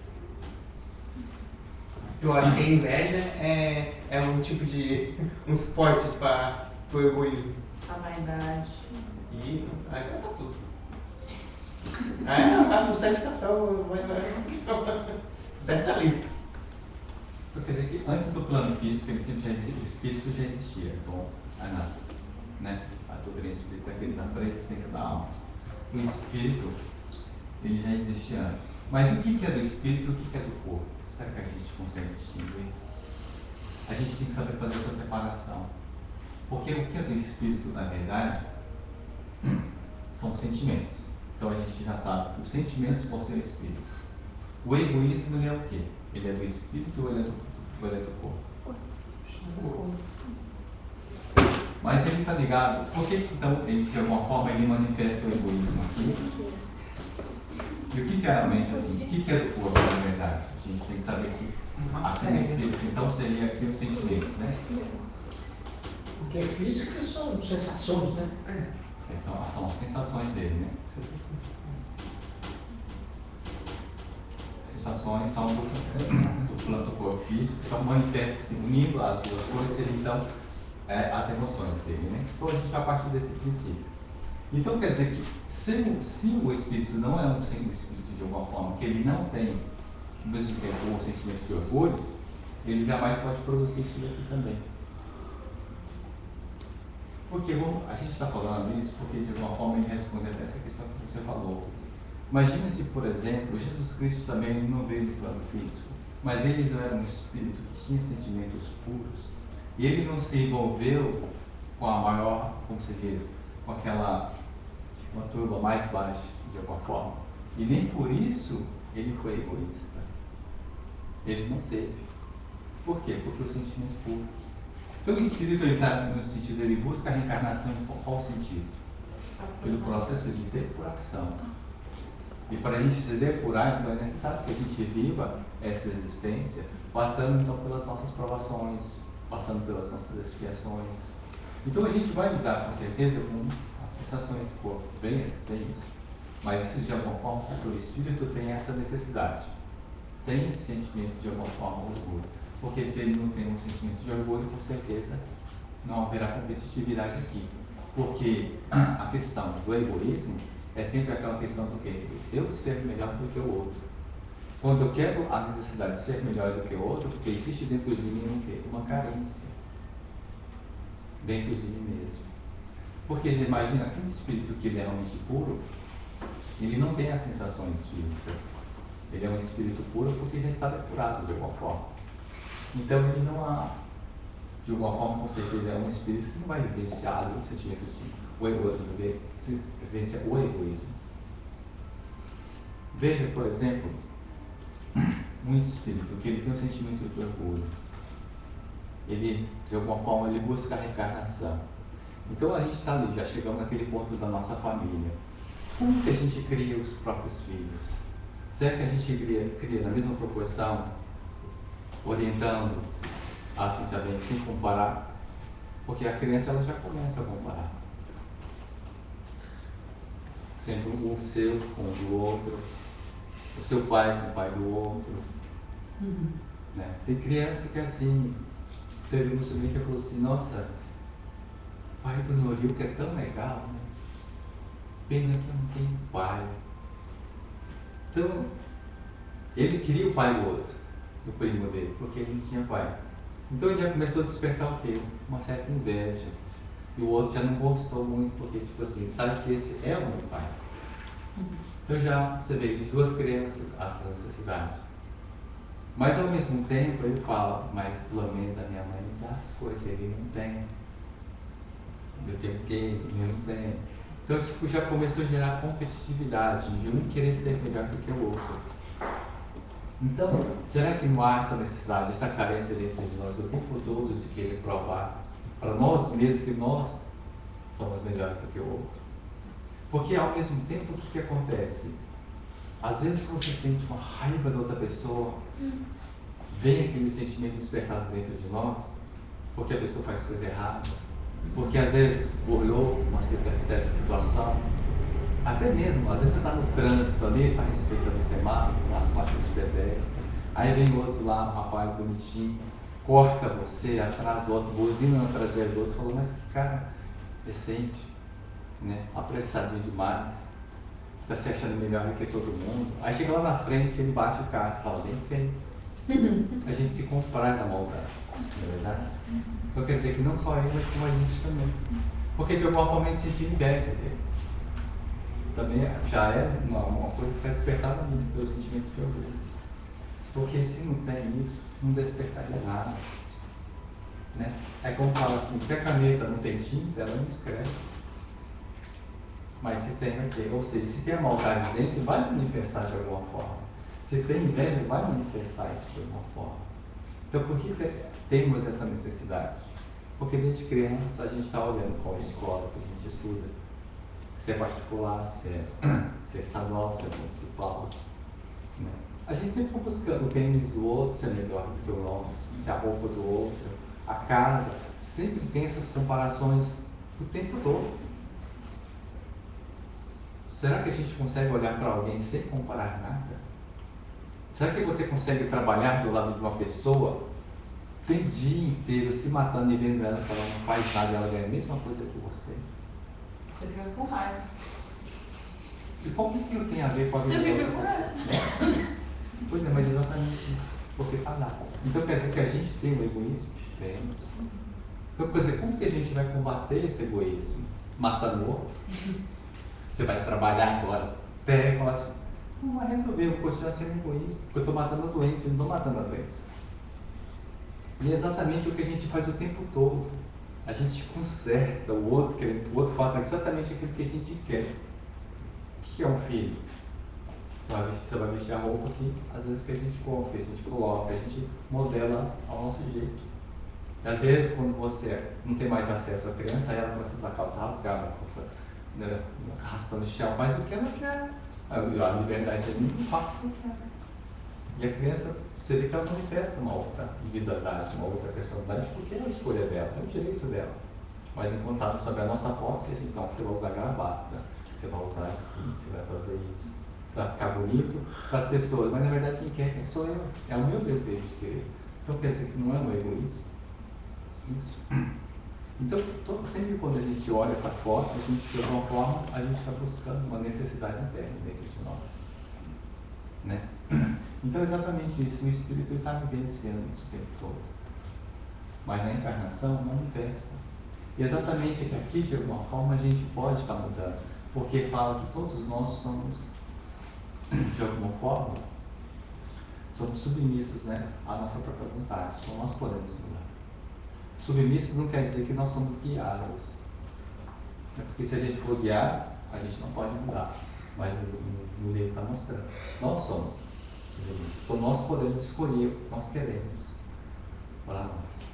Eu acho que a inveja é um tipo de um suporte para o egoísmo. A vaidade. E aí vai pra tudo. Aí vai pro 7 cartão, vai dessa lista. Quer dizer que antes do plano físico, ele sempre já existia, o espírito já existia. Então, a doutrina espírita acredita na pré-existência da alma. O espírito, ele já existia antes. Mas o que é do espírito e o que é do corpo? Será que a gente consegue distinguir? A gente tem que saber fazer essa separação. Porque o que é do espírito, na verdade, são sentimentos. Então a gente já sabe que os sentimentos possuem o espírito. O egoísmo, ele é o quê? Ele é do espírito ou ele é do corpo? Mas ele está ligado. Por que então ele, de alguma forma, ele manifesta o egoísmo aqui? E o que é realmente assim? O que é do corpo, na verdade? A gente tem que saber que aqui no espírito, então, seria aqui os sentimentos, né? O que é físico são sensações, né? Então, são as sensações dele, né? Sensações são do plano do corpo físico, então manifesta-se unindo as duas coisas, seria então as emoções dele, né? Então a gente vai partir desse princípio. Então quer dizer que se o espírito não é um espírito de alguma forma, que ele não tem o mesmo tempo o sentimento de orgulho, ele jamais pode produzir isso daqui também. Porque a gente está falando isso porque de alguma forma ele responde até essa questão que você falou. Imagina se, por exemplo, Jesus Cristo também não veio do plano físico, mas ele não era um espírito que tinha sentimentos puros, e ele não se envolveu com a maior, como se diz, com uma turba mais baixa, de alguma forma, e nem por isso ele foi egoísta. Ele não teve. Por quê? Porque o sentimento puro. Então o espírito, ele está no sentido, ele busca a reencarnação em qual sentido? Pelo processo de depuração. E para a gente se depurar, então é necessário que a gente viva essa existência, passando então pelas nossas provações, passando pelas nossas expiações. Então a gente vai lidar com certeza com as sensações do corpo, bem isso. Mas isso de alguma forma, porque o espírito tem essa necessidade, tem esse sentimento de alguma forma orgulho. Porque se ele não tem um sentimento de orgulho, com certeza não haverá competitividade aqui. Porque a questão do egoísmo é sempre aquela questão do quê? Eu ser melhor do que o outro. Quando eu quero a necessidade de ser melhor do que o outro, porque existe dentro de mim um quê? Uma carência. Dentro de mim mesmo. Porque imagina que um espírito que ele é realmente puro, ele não tem as sensações físicas. Ele é um espírito puro porque já está depurado de alguma forma. Então ele não há, de alguma forma, com certeza, é um espírito que não vai vivenciar o sentimento de o egoísmo. Veja, por exemplo, um espírito que ele tem um sentimento de orgulho. Ele, de alguma forma, ele busca a reencarnação. Então a gente está ali, já chegamos naquele ponto da nossa família. Como que a gente cria os próprios filhos? Será que a gente cria na mesma proporção, orientando assim também, sem comparar? Porque a criança ela já começa a comparar. Sempre o seu com o do outro, o seu pai com o pai do outro. Né? Tem criança que é assim, teve um sobrinho que falou assim, nossa, o pai do Noril que é tão legal, né? Pena que não tem pai. Então, ele queria o pai do outro, do primo dele, porque ele não tinha pai. Então ele já começou a despertar o quê? Uma certa inveja. E o outro já não gostou muito, porque tipo assim, sabe que esse é o meu pai. Então já você vê de duas crianças essa necessidade. Mas ao mesmo tempo ele fala, mas pelo menos a minha mãe me dá as coisas, ele não tem. Eu tenho que, ele não tem. Então tipo, já começou a gerar competitividade, de um querer ser melhor do que o outro. Então, será que não há essa necessidade, essa carência dentro de nós o tempo todo de querer provar para nós mesmos que nós somos melhores do que o outro? Porque ao mesmo tempo o que acontece? Às vezes você sente uma raiva da outra pessoa, vem aquele sentimento despertado dentro de nós, porque a pessoa faz coisa errada, porque às vezes burlou uma certa situação. Até mesmo, às vezes você está no trânsito ali, está respeitando o semáforo, as faixas de pedestre, aí vem o outro lá, um rapaz bonitinho, corta você, atrás o outro, buzina na traseira do outro, falou, mas que cara decente, né? Apressadinho demais, está se achando melhor do que todo mundo. Aí chega lá na frente, ele bate o carro e fala, bem feito. A gente se comprar na maldade, não é verdade? Então quer dizer que não só ele, mas como a gente também. Porque de alguma forma a gente sentiu inveja dele. Também já é uma coisa que está despertada muito pelo sentimento de orgulho. Porque se não tem isso, não despertaria nada. Né? É como fala assim, se a caneta não tem tinta, ela não escreve. Mas se tem aqui, ou seja, se tem a maldade dentro, vai manifestar de alguma forma. Se tem inveja, vai manifestar isso de alguma forma. Então por que temos essa necessidade? Porque desde criança a gente está olhando qual escola que a gente estuda. Se é particular, se é estadual, se é municipal. Né? A gente sempre está buscando o tênis do outro, se é melhor do que o nosso, se é a roupa do outro, a casa. Sempre tem essas comparações o tempo todo. Será que a gente consegue olhar para alguém sem comparar nada? Será que você consegue trabalhar do lado de uma pessoa tem o dia inteiro se matando e vendo ela que ela não faz nada e ela ganha a mesma coisa que você? Você fica com raiva. E como que tem a ver com a vida? Você fica com raiva. Pois é, mas exatamente isso. Porque tá lá. Então quer dizer que a gente tem o egoísmo? Temos. Então quer dizer, como que a gente vai combater esse egoísmo? Matando o outro? Você vai trabalhar agora, pega e fala assim, não vai resolver, eu vou continuar sendo egoísta, porque eu estou matando a doente, eu não estou matando a doença. E é exatamente o que a gente faz o tempo todo. A gente conserta o outro, querendo que o outro faça exatamente aquilo que a gente quer. O que é um filho? Você vai vestir a roupa que às vezes que a gente compra, que a gente coloca, a gente modela ao nosso jeito. E às vezes quando você não tem mais acesso à criança, aí ela começa a usar calça rasgada, calça, né, arrastando o chão, faz o que ela quer. A liberdade é minha, eu faço o que eu quero. E a criança, você vê que ela manifesta uma outra individualidade, uma outra personalidade, porque é a escolha dela, é o direito dela. Mas enquanto está sobre a nossa posse, a gente diz, você vai usar gravata, você vai usar assim, você vai fazer isso, você vai ficar bonito para as pessoas, mas na verdade quem sou eu, é o meu desejo de querer. Então quer dizer que não é um egoísmo? Isso. Então, sempre quando a gente olha para fora, a gente, de alguma forma, a gente está buscando uma necessidade interna dentro de nós. Né? Então, exatamente isso, o Espírito está vivenciando isso o tempo todo. Mas na encarnação, manifesta. E exatamente que aqui, de alguma forma, a gente pode estar mudando. Porque fala que todos nós somos, de alguma forma, somos submissos, né, à nossa própria vontade. Então, nós podemos mudar. Submissos não quer dizer que nós somos guiados. Porque se a gente for guiar, a gente não pode mudar. Mas no livro está mostrando. Nós somos submissos. Então nós podemos escolher o que nós queremos para nós.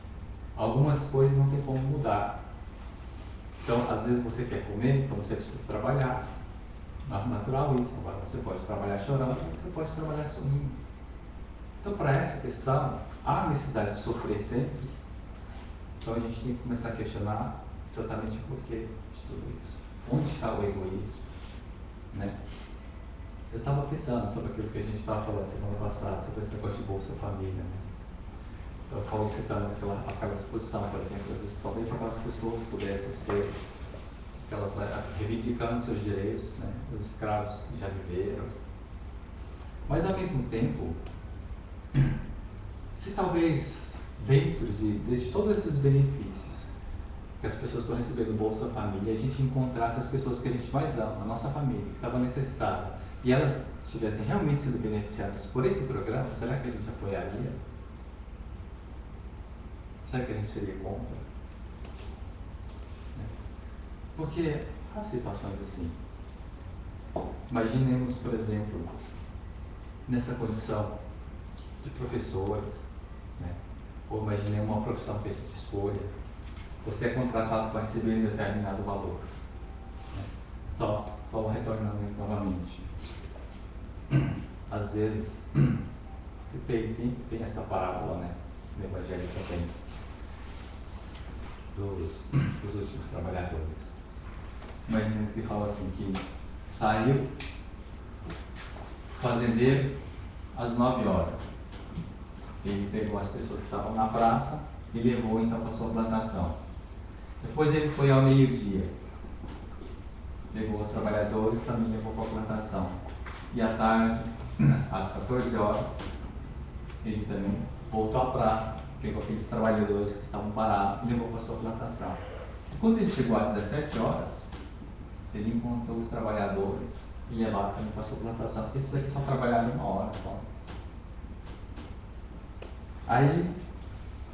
Algumas coisas não tem como mudar. Então, às vezes você quer comer, então você precisa trabalhar. Natural isso. Agora você pode trabalhar chorando, você pode trabalhar sorrindo. Então, para essa questão, há necessidade de sofrer sempre. Então a gente tem que começar a questionar exatamente o porquê de tudo isso. Onde está o egoísmo? Né? Eu estava pensando sobre aquilo que a gente estava falando semana passada, sobre esse negócio de Bolsa Família. Né? Então, eu falo citando aquela exposição, por exemplo, às vezes, talvez aquelas pessoas pudessem ser, aquelas reivindicando seus direitos, né? Os escravos já viveram. Mas, ao mesmo tempo, se talvez dentro de todos esses benefícios que as pessoas estão recebendo do Bolsa Família, a gente encontrasse as pessoas que a gente mais ama, a nossa família, que estava necessitada, e elas tivessem realmente sido beneficiadas por esse programa, será que a gente apoiaria? Será que a gente seria contra? Porque há situações assim. Imaginemos, por exemplo, nessa condição de professores, né? Ou imaginemos uma profissão que a gente escolha. Você é contratado para receber um determinado valor. Né? Só retornando novamente. Às vezes, tem essa parábola, né? No Evangelho também, dos últimos trabalhadores. Imagina que fala assim, que saiu fazendeiro às 9 horas. Ele pegou as pessoas que estavam na praça e levou então para a sua plantação. Depois ele foi ao meio-dia. Pegou os trabalhadores, também levou para a plantação. E à tarde, às 14 horas, ele também voltou à praça, pegou aqueles trabalhadores que estavam parados e levou para a sua plantação. E quando ele chegou às 17 horas, ele encontrou os trabalhadores e levaram também para a sua plantação. Esses aqui só trabalharam 1 hora só. Aí,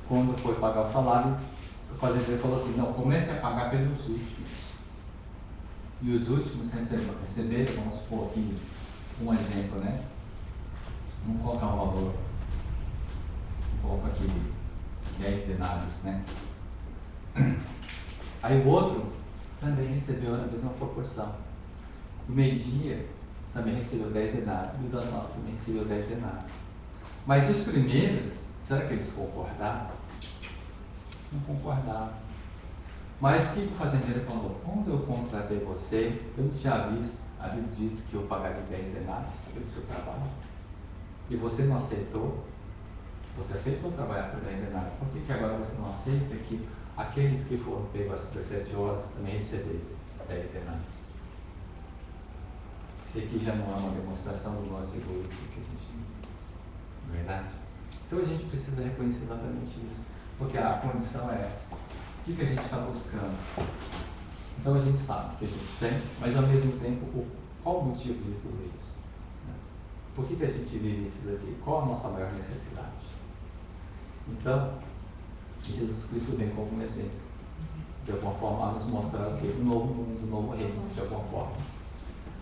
quando foi pagar o salário, o fazendeiro falou assim, não, comece a pagar pelos últimos. E os últimos receberam, vamos supor aqui, um exemplo, né? Vamos colocar um valor. Coloca aqui 10 denários, né? Aí o outro também recebeu na mesma proporção. O meio-dia também recebeu 10 denários. E o das 9 também recebeu 10 denários. Mas os primeiros, será que eles concordaram? Não concordaram. Mas o que o fazendeiro falou? Quando eu contratei você, eu já havia dito que eu pagaria 10 denários pelo seu trabalho. E você não aceitou. Você aceitou trabalhar por 10 denários. Por que agora você não aceita que aqueles que foram pegos às 17 horas também recebessem 10 denários? Isso aqui já não é uma demonstração do nosso egoísmo que a gente tem. Não é verdade? Então a gente precisa reconhecer exatamente isso. Porque a condição é essa. O que a gente está buscando? Então a gente sabe o que a gente tem, mas ao mesmo tempo, qual o motivo de tudo isso? Por que a gente vive isso daqui? Qual a nossa maior necessidade? Então, Jesus Cristo vem como um exemplo, de alguma forma, a nos mostrar o quê? Um novo mundo, um novo reino, de alguma forma.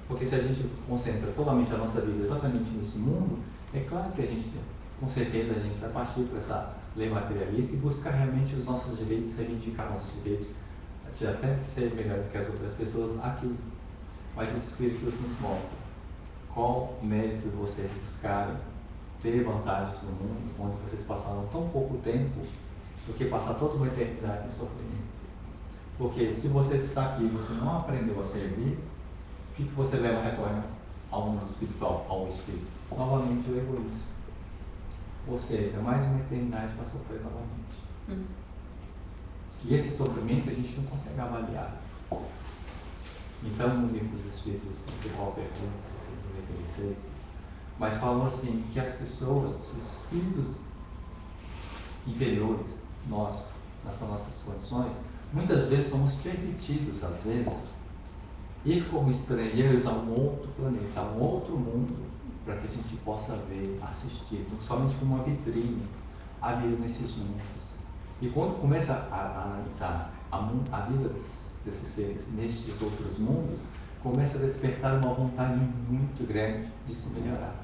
Porque se a gente concentra totalmente a nossa vida exatamente nesse mundo, é claro que a gente, com certeza, a gente vai partir para essa lei materialista e buscar realmente os nossos direitos, reivindicar nossos direitos, de até ser melhor do que as outras pessoas aqui. Mas o Espírito nos mostra qual o mérito de vocês buscarem ter vantagens no mundo, onde vocês passaram tão pouco tempo, do que passar toda uma eternidade em sofrimento. Porque se você está aqui e você não aprendeu a servir, o que você leva a retorno ao mundo espiritual, ao Espírito? Novamente o egoísmo. Ou seja, mais uma eternidade para sofrer novamente. E esse sofrimento a gente não consegue avaliar. Então, no livro dos Espíritos, não sei qual pergunta, se vocês vão reconhecer, mas falam assim, que as pessoas, os espíritos inferiores, nós, nessas nossas condições, muitas vezes somos permitidos, às vezes, ir como estrangeiros a um outro planeta, a um outro mundo, para que a gente possa ver, assistir, somente como uma vitrine, a vida nesses mundos. E quando começa a analisar a vida desses seres nestes outros mundos, começa a despertar uma vontade muito grande de se melhorar.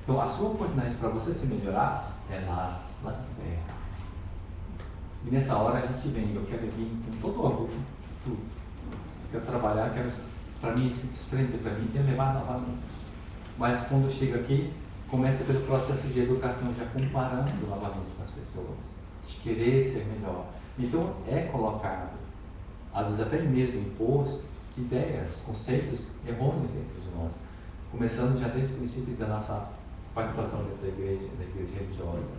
Então, a sua oportunidade para você se melhorar é lá na Terra. E nessa hora a gente vem, eu quero vir com todo o orgulho, tudo. Quero trabalhar, quero, para mim, se desprender, para mim, elevar novamente. Mas quando chega aqui, começa pelo processo de educação, já comparando novamente com as pessoas, de querer ser melhor. Então, é colocado, às vezes até mesmo imposto, ideias, conceitos errôneos dentro de nós. Começando já desde o princípio da nossa participação dentro da igreja religiosa,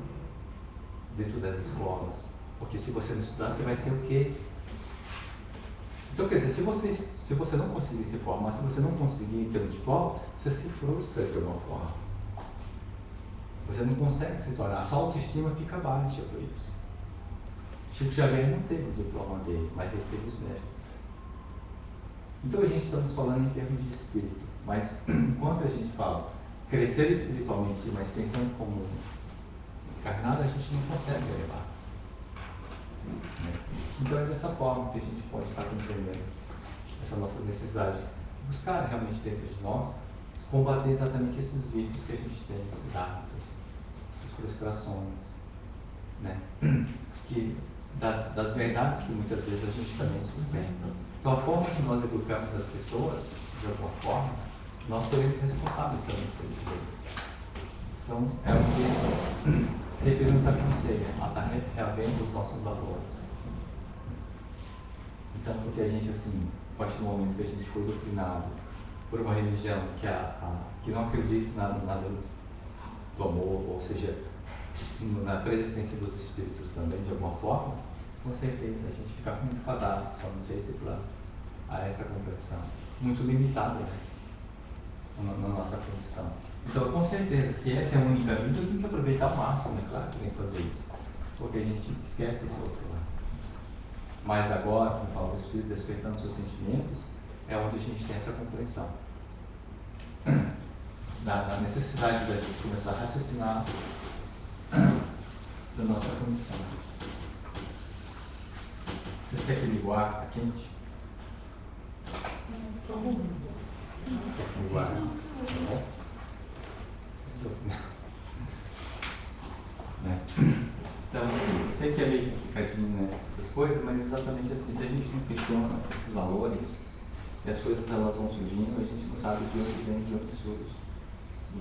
dentro das escolas. Porque se você não estudar, você vai ser o quê? Então, quer dizer, se você não conseguir se formar, se você não conseguir ter um diploma, você se frustra de alguma forma. Você não consegue se tornar, a sua autoestima fica baixa por isso. Chico Xavier não teve o diploma dele, mas ele teve os méritos. Então a gente estamos falando em termos de espírito, mas quando a gente fala crescer espiritualmente, mas pensando como encarnado, a gente não consegue elevar. Então é dessa forma que a gente pode estar compreendendo essa nossa necessidade de buscar realmente dentro de nós combater exatamente esses vícios que a gente tem, esses hábitos, essas frustrações, né? Das verdades que muitas vezes a gente também sustenta. Então, a forma que nós educamos as pessoas, de alguma forma, nós seremos responsáveis também por isso. Então, é o que sempre nos aconselha a estar reavendo os nossos valores. Então, porque a gente, assim, a partir do momento que a gente foi doutrinado por uma religião que não acredita nada do amor, ou seja, na presença dos espíritos também, de alguma forma, com certeza a gente fica muito fadado, somente a esse plano, a essa compreensão, muito limitada, né, na nossa condição. Então, com certeza, se essa é a única vida, eu tenho que aproveitar ao máximo, é claro que tem que fazer isso, porque a gente esquece esse outro lado. Mas agora, como fala o Espírito despertando seus sentimentos, é onde a gente tem essa compreensão da necessidade da gente começar a raciocinar da nossa condição. Você quer que ligue o ar? Está quente? Ligue o ar. Então, eu sei que é meio complicadinho, né, essas coisas, mas exatamente assim, se a gente não questiona esses valores, e as coisas elas vão surgindo, a gente não sabe de onde vem, de onde surge.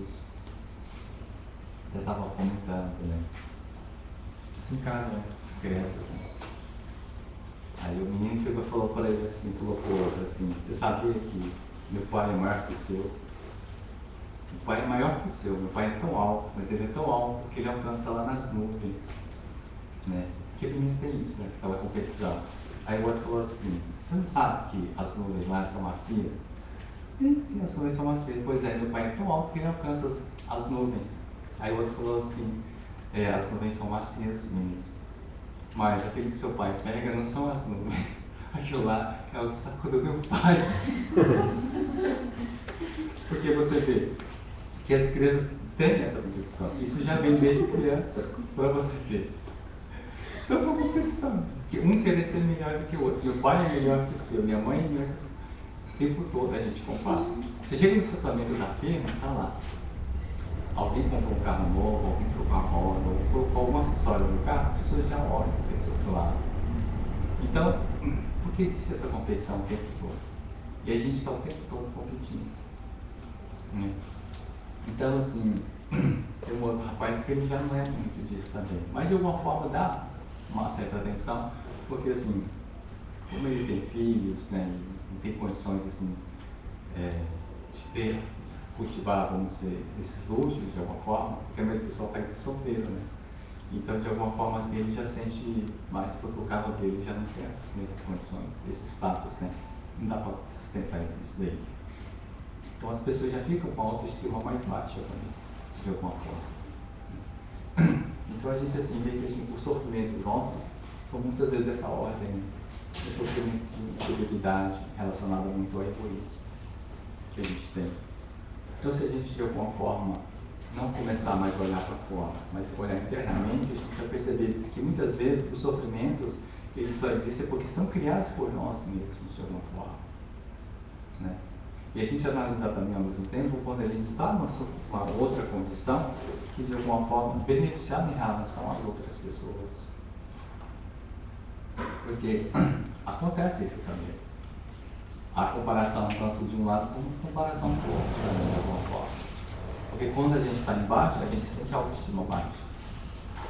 Isso. Eu estava comentando, né? Assim em casa, né? As crianças, né? Aí o menino pegou e falou para ele assim, colocou outro assim, você sabia que meu pai é maior que o seu? Meu pai é maior que o seu, meu pai é tão alto, mas ele é tão alto que ele alcança lá nas nuvens, né? Porque o menino tem isso, né? Aquela competição. Aí o outro falou assim, você não sabe que as nuvens lá são macias? Sim, as nuvens são macias. Pois é, meu pai é tão alto que ele alcança as nuvens. Aí o outro falou assim, as nuvens são macias mesmo. Mas aquilo que seu pai pega não são as nuvens. Aquilo lá é o saco do meu pai. Porque você vê que as crianças têm essa competição. Isso já vem desde criança, para você ver. Então são competições. Um querer ser melhor do que o outro. Meu pai é melhor que o seu, minha mãe é melhor que o seu. O tempo todo a gente compara. Você chega no estacionamento da firma, está lá. Alguém comprou um carro novo, alguém trocou a roda, ou colocou algum acessório no carro, as pessoas já olham para esse outro lado. Então, por que existe essa competição o tempo todo? E a gente está o tempo todo competindo. Né? Então, assim, tem um outro rapaz que ele já não é muito disso também. Mas de alguma forma dá uma certa atenção, porque assim, como ele tem filhos, né, não tem condições assim, de cultivar, vamos dizer, esses luxos de alguma forma, porque a maioria do pessoal faz isso solteiro, né? Então, de alguma forma, assim, ele já sente mais, porque o carro dele já não tem essas mesmas condições, esse status, né? Não dá para sustentar isso daí. Então, as pessoas já ficam com a autoestima mais baixa também, de alguma forma. Então, a gente, assim, vê que os sofrimentos nossos são muitas vezes dessa ordem, né? O sofrimento de inferioridade relacionado muito ao egoísmo que a gente tem. Então, se a gente, de alguma forma, não começar mais a olhar para fora, mas olhar internamente, a gente vai perceber que muitas vezes os sofrimentos, eles só existem porque são criados por nós mesmos, de alguma forma. Né? E a gente analisar também ao mesmo tempo quando a gente está numa outra condição que de alguma forma beneficiar em relação às outras pessoas. Porque acontece isso também. A comparação tanto de um lado como a comparação do outro também, de alguma forma. Porque quando a gente está embaixo, a gente sente a autoestima baixa.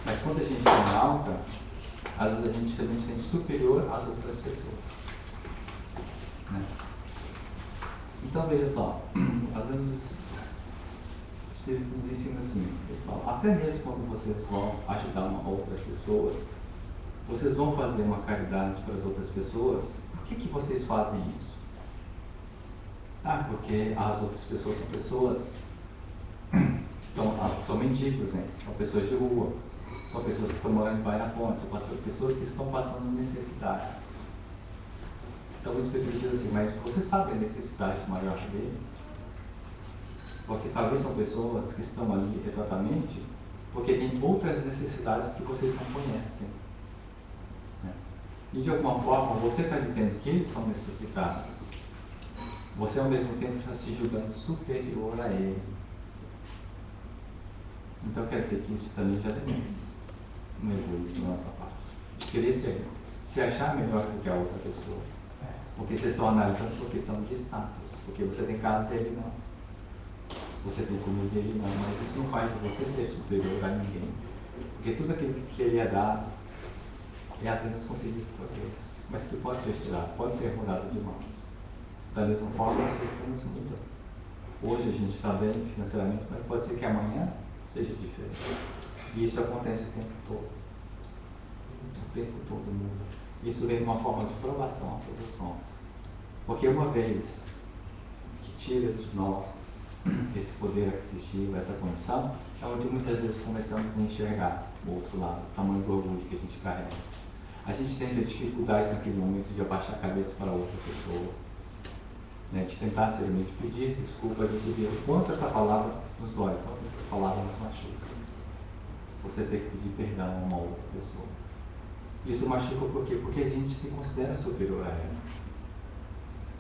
Mas quando a gente está em alta, às vezes a gente se sente superior às outras pessoas. Né? Então veja só, às vezes o Espírito nos ensina assim, eles falam, até mesmo quando vocês vão ajudar outras pessoas, vocês vão fazer uma caridade para as outras pessoas, por que vocês fazem isso? Ah, porque as outras pessoas são pessoas, são mendigos, né? São pessoas de rua, são pessoas que estão morando embaixo da ponte, são pessoas que estão passando necessidades. Então o Espírito diz assim, mas você sabe a necessidade maior dele? Porque talvez são pessoas que estão ali exatamente porque tem outras necessidades que vocês não conhecem. Né? E de alguma forma você está dizendo que eles são necessitados. Você ao mesmo tempo está se julgando superior a ele. Então quer dizer que isso também já demonstra um egoísmo da nossa parte. De querer se achar melhor do que a outra pessoa. Porque vocês estão analisando por questão de status. Porque você tem casa e ele não. Você tem comida e ele não. Mas isso não faz de você ser superior a ninguém. Porque tudo aquilo que ele é dado é apenas concedido por Deus. Mas que pode ser tirado, pode ser mudado de mãos. Da mesma forma, as circunstâncias mudam. Hoje a gente está bem financeiramente, mas pode ser que amanhã seja diferente. E isso acontece o tempo todo. O tempo todo muda. Isso vem de uma forma de provação a todos nós. Porque uma vez que tira de nós esse poder aquisitivo, essa condição, é onde muitas vezes começamos a enxergar o outro lado, o tamanho do orgulho que a gente carrega. A gente sente a dificuldade naquele momento de abaixar a cabeça para outra pessoa. Né, de tentar seriamente pedir desculpa, a gente vê o quanto essa palavra nos dói, o quanto essa palavra nos machuca. Você ter que pedir perdão a uma outra pessoa. Isso machuca por quê? Porque a gente se considera superior a elas.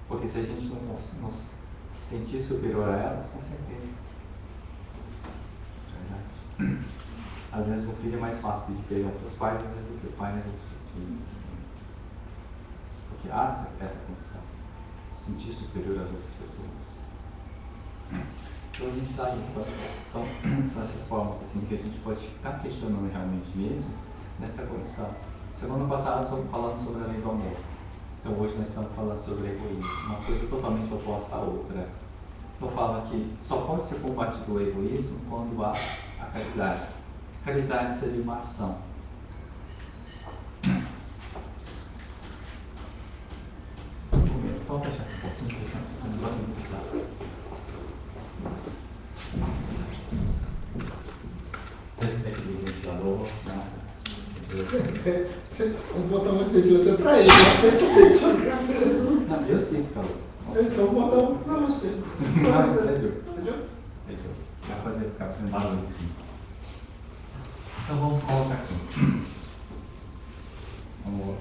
Porque se a gente não se sentir superior a elas, com certeza. Verdade. Às vezes o filho é mais fácil pedir perdão para os pais, às vezes do que o pai às vezes para os filhos. Porque há essa condição. Sentir superior às outras pessoas. Então a gente está aí, são essas formas assim, que a gente pode estar questionando realmente mesmo nesta condição. Semana passada falamos sobre a lei do amor. Então hoje nós estamos falando sobre egoísmo, uma coisa totalmente oposta à outra. Então fala que só pode ser combatido o egoísmo quando há a caridade. Caridade seria uma ação. Só fechar um pouquinho, não vai me pensar. Tem aquele ventilador, nada. Vou botar um ventilador para ele, Não, eu sei, cara. Então vou botar um para você. Entendeu? Vai fazer ficar fazendo barulho aqui. Então vamos colocar aqui. Amor.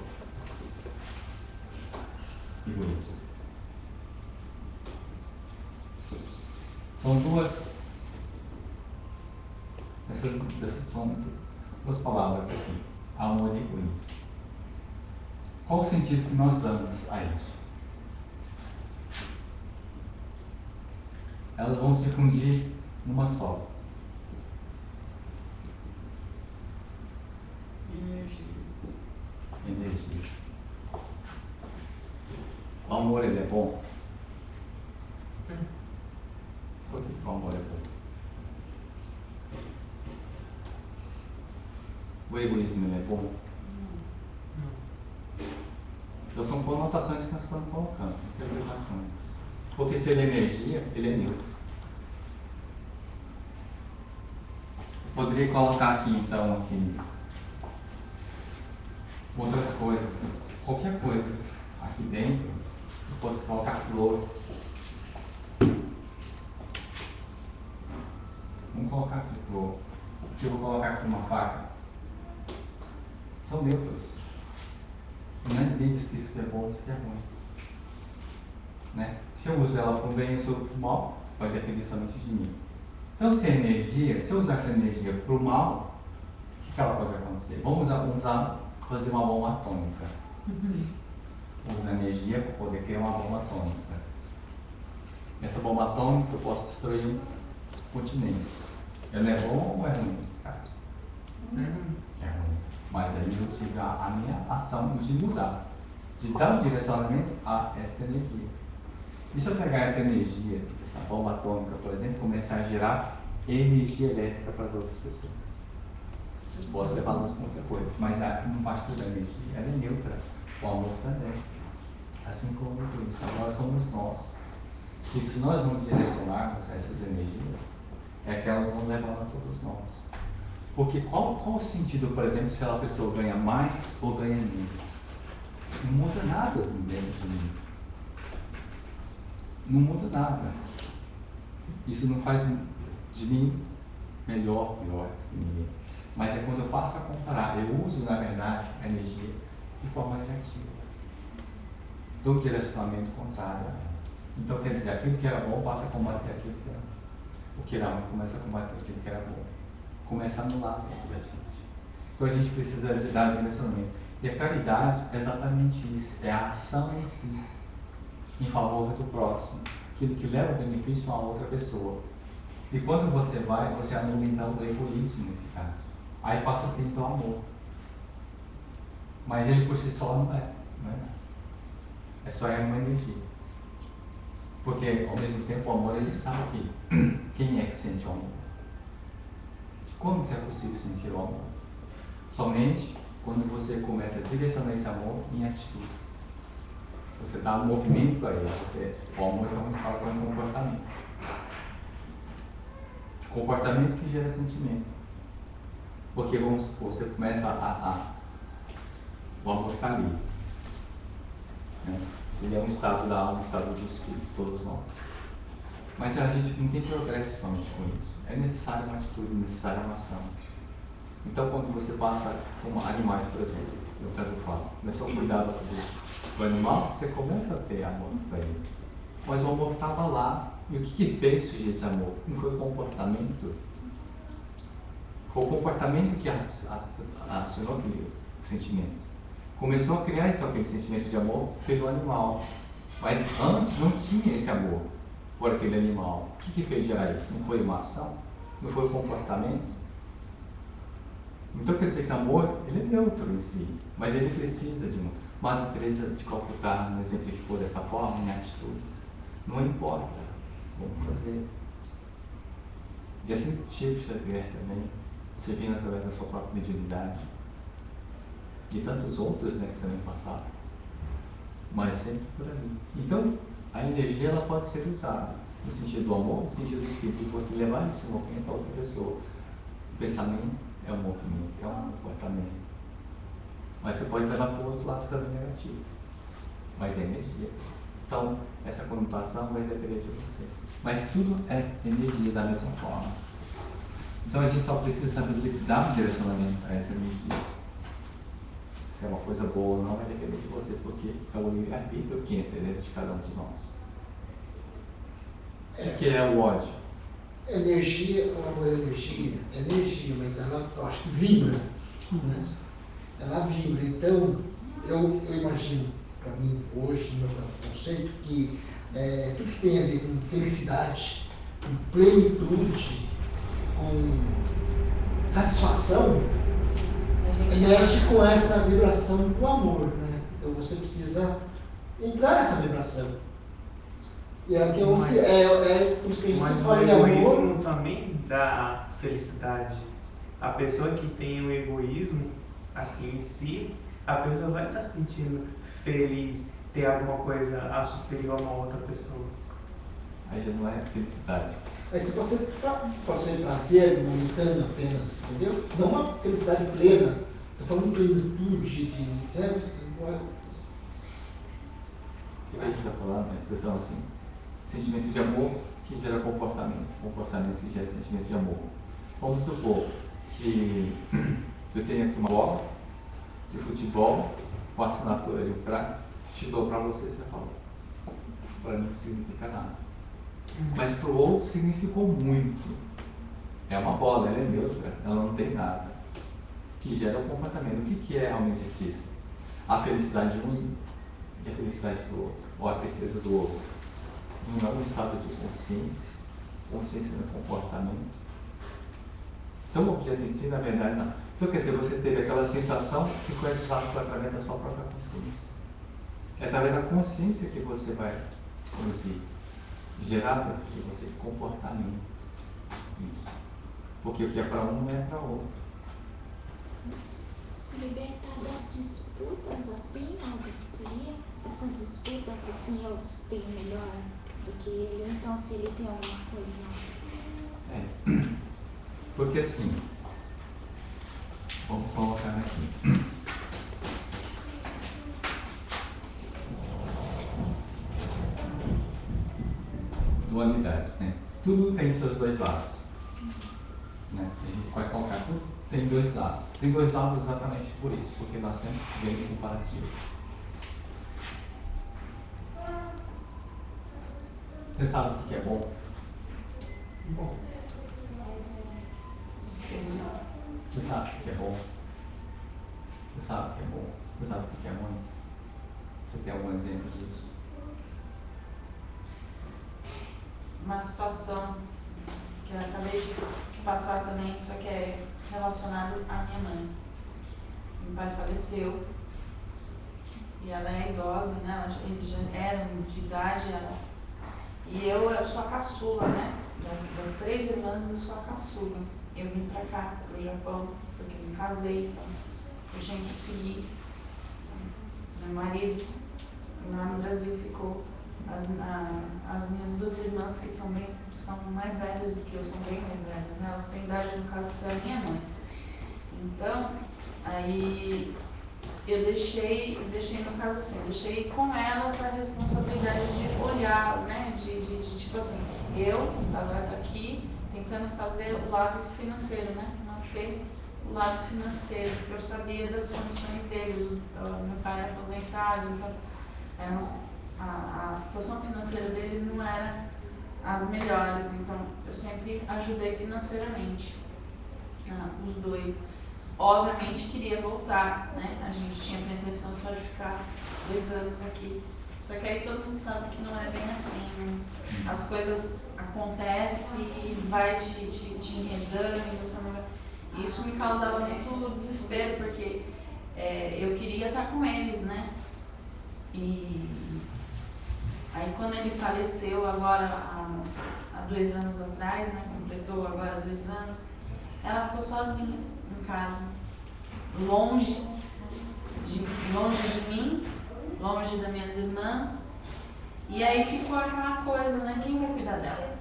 Egoísmo. São são duas palavras aqui, amor e egoísmo. Qual o sentido que nós damos a isso? Elas vão se fundir numa só. Energia. O amor, ele é bom? Por que o amor é bom? O egoísmo, ele é bom? Então são conotações que nós estamos colocando, interpretações. Porque se ele é energia, ele é neutro. Eu poderia colocar aqui, então, outras coisas, qualquer coisa aqui dentro, eu posso colocar flor. Vamos colocar aqui flor. Aqui eu vou colocar aqui uma faca. São neutros. Ninguém diz que isso que é bom ou que é ruim. Né? Se eu uso ela para o bem ou para o mal, vai depender somente de mim. Então, se eu usar essa energia para o mal, o que ela pode acontecer? Vamos fazer uma bomba atômica. Vamos usar energia para poder criar uma bomba atômica. Essa bomba atômica eu posso destruir um continente. Ela é boa ou é ruim nesse caso? É ruim. Mas aí eu tive a minha ação de mudar, de dar um direcionamento a essa energia. E se eu pegar essa energia, essa bomba atômica, por exemplo, e começar a gerar energia elétrica para as outras pessoas? Posso levá-las com qualquer coisa, mas não parte da energia, ela é neutra. O amor também. Assim como Deus. Agora somos nós. E se nós não direcionarmos essas energias, é que elas vão levar a todos nós. Porque qual o sentido, por exemplo, se aquela pessoa ganha mais ou ganha menos? Não muda nada dentro de mim. Não muda nada. Isso não faz de mim melhor, pior que ninguém. Mas é quando eu passo a comparar. Eu uso, na verdade, a energia de forma negativa. Dou um direcionamento contrário. Então, quer dizer, aquilo que era bom passa a combater aquilo que era bom. O que era ruim começa a combater aquilo que era bom. Começa a anular dentro da gente. Então, a gente precisa de dar direcionamento. E a caridade é exatamente isso. É a ação em si, em favor do próximo. Aquilo que leva benefício a outra pessoa. E quando você vai, você anula então o egoísmo nesse caso. Aí passa a ser então amor. Mas ele por si só não é. Não é nada. É só uma energia. Porque, ao mesmo tempo, o amor ele está aqui. Quem é que sente o amor? Como que é possível sentir o amor? Somente quando você começa a direcionar esse amor em atitudes. Você dá um movimento a ele. O amor então fala com um comportamento. Comportamento que gera sentimento. Porque vamos supor, você começa o amor está ali. Né? Ele é um estado da alma, um estado do espírito, todos nós. Mas a gente não tem progresso somente com isso. É necessária uma atitude, necessária uma ação. Então, quando você passa com animais, por exemplo, no caso eu falo, começou a cuidar do animal, você começa a ter amor para ele. Mas o amor estava lá. E o que fez surgir esse amor? Não foi o comportamento? Foi o comportamento que acionou aquele sentimento. Começou a criar então aquele sentimento de amor pelo animal. Mas antes não tinha esse amor por aquele animal. O que fez gerar isso? Não foi uma ação? Não foi o comportamento? Então quer dizer que o amor, ele é neutro em si, mas ele precisa de uma. Madre Teresa de Calcutá nos exemplificou dessa forma em atitudes. Não importa, vamos fazer. E assim Chico Xavier também, servindo através da sua própria mediunidade. E tantos outros, né, que também passaram. Mas sempre por ali. Então, a energia ela pode ser usada no sentido do amor, no sentido de você levar esse movimento a outra pessoa. O pensamento é um movimento, é um comportamento. Mas você pode levar para o outro lado também negativo. Mas é energia. Então, essa conotação vai depender de você. Mas tudo é energia da mesma forma. Então, a gente só precisa saber dar um direcionamento a essa energia. Se é uma coisa boa ou não, vai depender de você, porque é o livre-arbítrio que entra dentro de cada um de nós. O que é o ódio? Energia, o amor é energia, mas ela, eu acho que vibra. Né? Ela vibra. Então, eu imagino, para mim, hoje, no meu conceito, que tudo que tem a ver com felicidade, com plenitude, com satisfação, mexe com essa vibração do amor, né? Então você precisa entrar nessa vibração. E é que por isso que a gente fala de amor. O egoísmo também dá felicidade. A pessoa que tem o egoísmo, assim em si, a pessoa vai estar sentindo feliz, ter alguma coisa a superior a uma outra pessoa. Aí já não é felicidade. Aí você pode ser prazer momentâneo apenas, entendeu? Não uma felicidade plena. Estou falando plenitude, certo? O que a gente está falando? A expressão assim, sentimento de amor que gera comportamento que gera sentimento de amor. Vamos supor que eu tenho aqui uma bola de futebol com a assinatura de um craque, te dou para você, você fala, para mim não significa nada. Mas para o outro significou muito. É uma bola, ela é neutra, ela não tem nada. Que gera o comportamento. O que é realmente artista? A felicidade de um e a felicidade do outro, ou a tristeza do outro. Não é um estado de consciência, consciência no comportamento. Então o objeto em si, na verdade, não. Então quer dizer, você teve aquela sensação que foi através da sua própria consciência. É através da consciência que você vai produzir, gerar para você comportamento. Isso. Porque o que é para um não é para outro. Se libertar das disputas assim, Aldo, seria? Essas disputas assim, eu tenho melhor do que ele, ou então se ele tem alguma coisa. É. Porque assim, vamos colocar aqui. Dualidades, né? Tudo tem seus dois lados. Né? A gente vai colocar tudo, tem dois lados. Tem dois lados exatamente por isso, porque nós temos bem comparativo. Você sabe o que é bom? Bom. Você sabe o que é bom? Você sabe o que é bom? Você sabe o que é ruim? Você tem algum exemplo disso? Uma situação que eu acabei de passar também, só que é relacionado à minha mãe. Meu pai faleceu e ela é idosa, né? Eles já eram de idade, e eu sou a caçula, né? Das 3 irmãs, eu sou a caçula. Eu vim pra cá, pro Japão, porque eu me casei, então eu tinha que seguir. Meu marido lá no Brasil ficou. As minhas 2 irmãs, que são mais velhas do que eu, são bem mais velhas, né? Elas têm idade, no caso, de ser a minha mãe. Então, aí eu deixei no caso assim, deixei com elas a responsabilidade de olhar, né? De tipo assim, eu estava aqui tentando fazer o lado financeiro, né? Manter o lado financeiro, porque eu sabia das funções dele. Meu pai era aposentado, então a situação financeira dele não era as melhores, então eu sempre ajudei financeiramente os dois. Obviamente queria voltar, né? A gente tinha pretensão só de ficar 2 anos aqui. Só que aí todo mundo sabe que não é bem assim, né? As coisas acontecem e vai te enredando e você não vai... Isso me causava muito desespero, porque eu queria estar com eles, né? E aí quando ele faleceu agora há 2 anos atrás, né? Completou agora 2 anos, ela ficou sozinha em casa, longe de mim, longe das minhas irmãs, e aí ficou aquela coisa, né? Quem vai cuidar dela?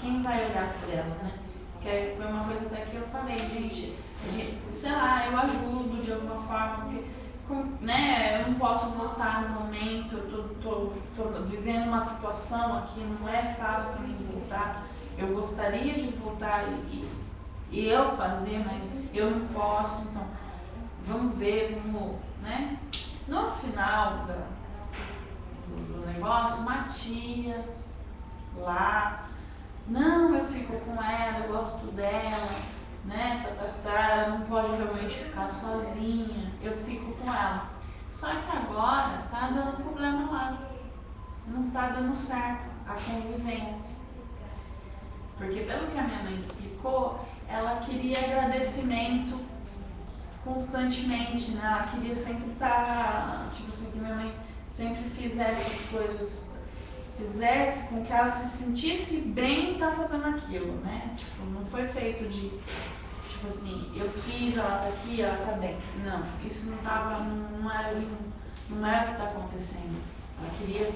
Quem vai olhar por ela, né? Porque foi uma coisa até que eu falei, gente, sei lá, eu ajudo de alguma forma, porque, né, eu não posso voltar no momento, eu tô vivendo uma situação aqui, não é fácil para mim voltar, eu gostaria de voltar e eu fazer, mas eu não posso, então vamos ver, né? No final do negócio, uma tia lá, não, eu fico com ela, eu gosto dela, né? Ela não pode realmente ficar sozinha, eu fico com ela. Só que agora tá dando problema lá, não tá dando certo a convivência. Porque pelo que a minha mãe explicou, ela queria agradecimento constantemente, né? Ela queria sempre estar, tipo assim, que minha mãe sempre fizesse as coisas, fizesse com que ela se sentisse bem estar fazendo aquilo, né? Tipo, não foi feito de, tipo assim, eu fiz, ela tá aqui, ela tá bem. Não, isso não era o que tá acontecendo. Ela queria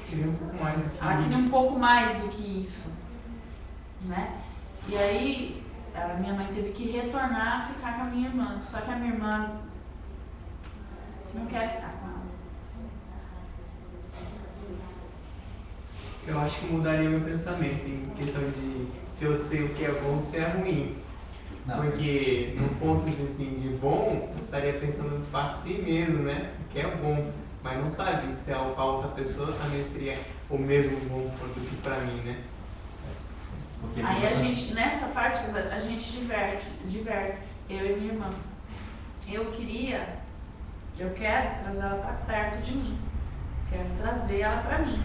Queria um pouco mais do que... Ela queria um pouco mais do que isso, né? E aí, minha mãe teve que retornar a ficar com a minha irmã. Só que a minha irmã não quer ficar com ela. Eu acho que mudaria meu pensamento em questão de se eu sei o que é bom ou se é ruim. Não. Porque no ponto assim, de bom, você estaria pensando para si mesmo, né? Que é bom. Mas não sabe se a outra pessoa também seria o mesmo bom quanto que para mim, né? Porque Aí a gente, nessa parte, a gente diverte, eu e minha irmã. Eu quero trazer ela para perto de mim. Quero trazer ela para mim.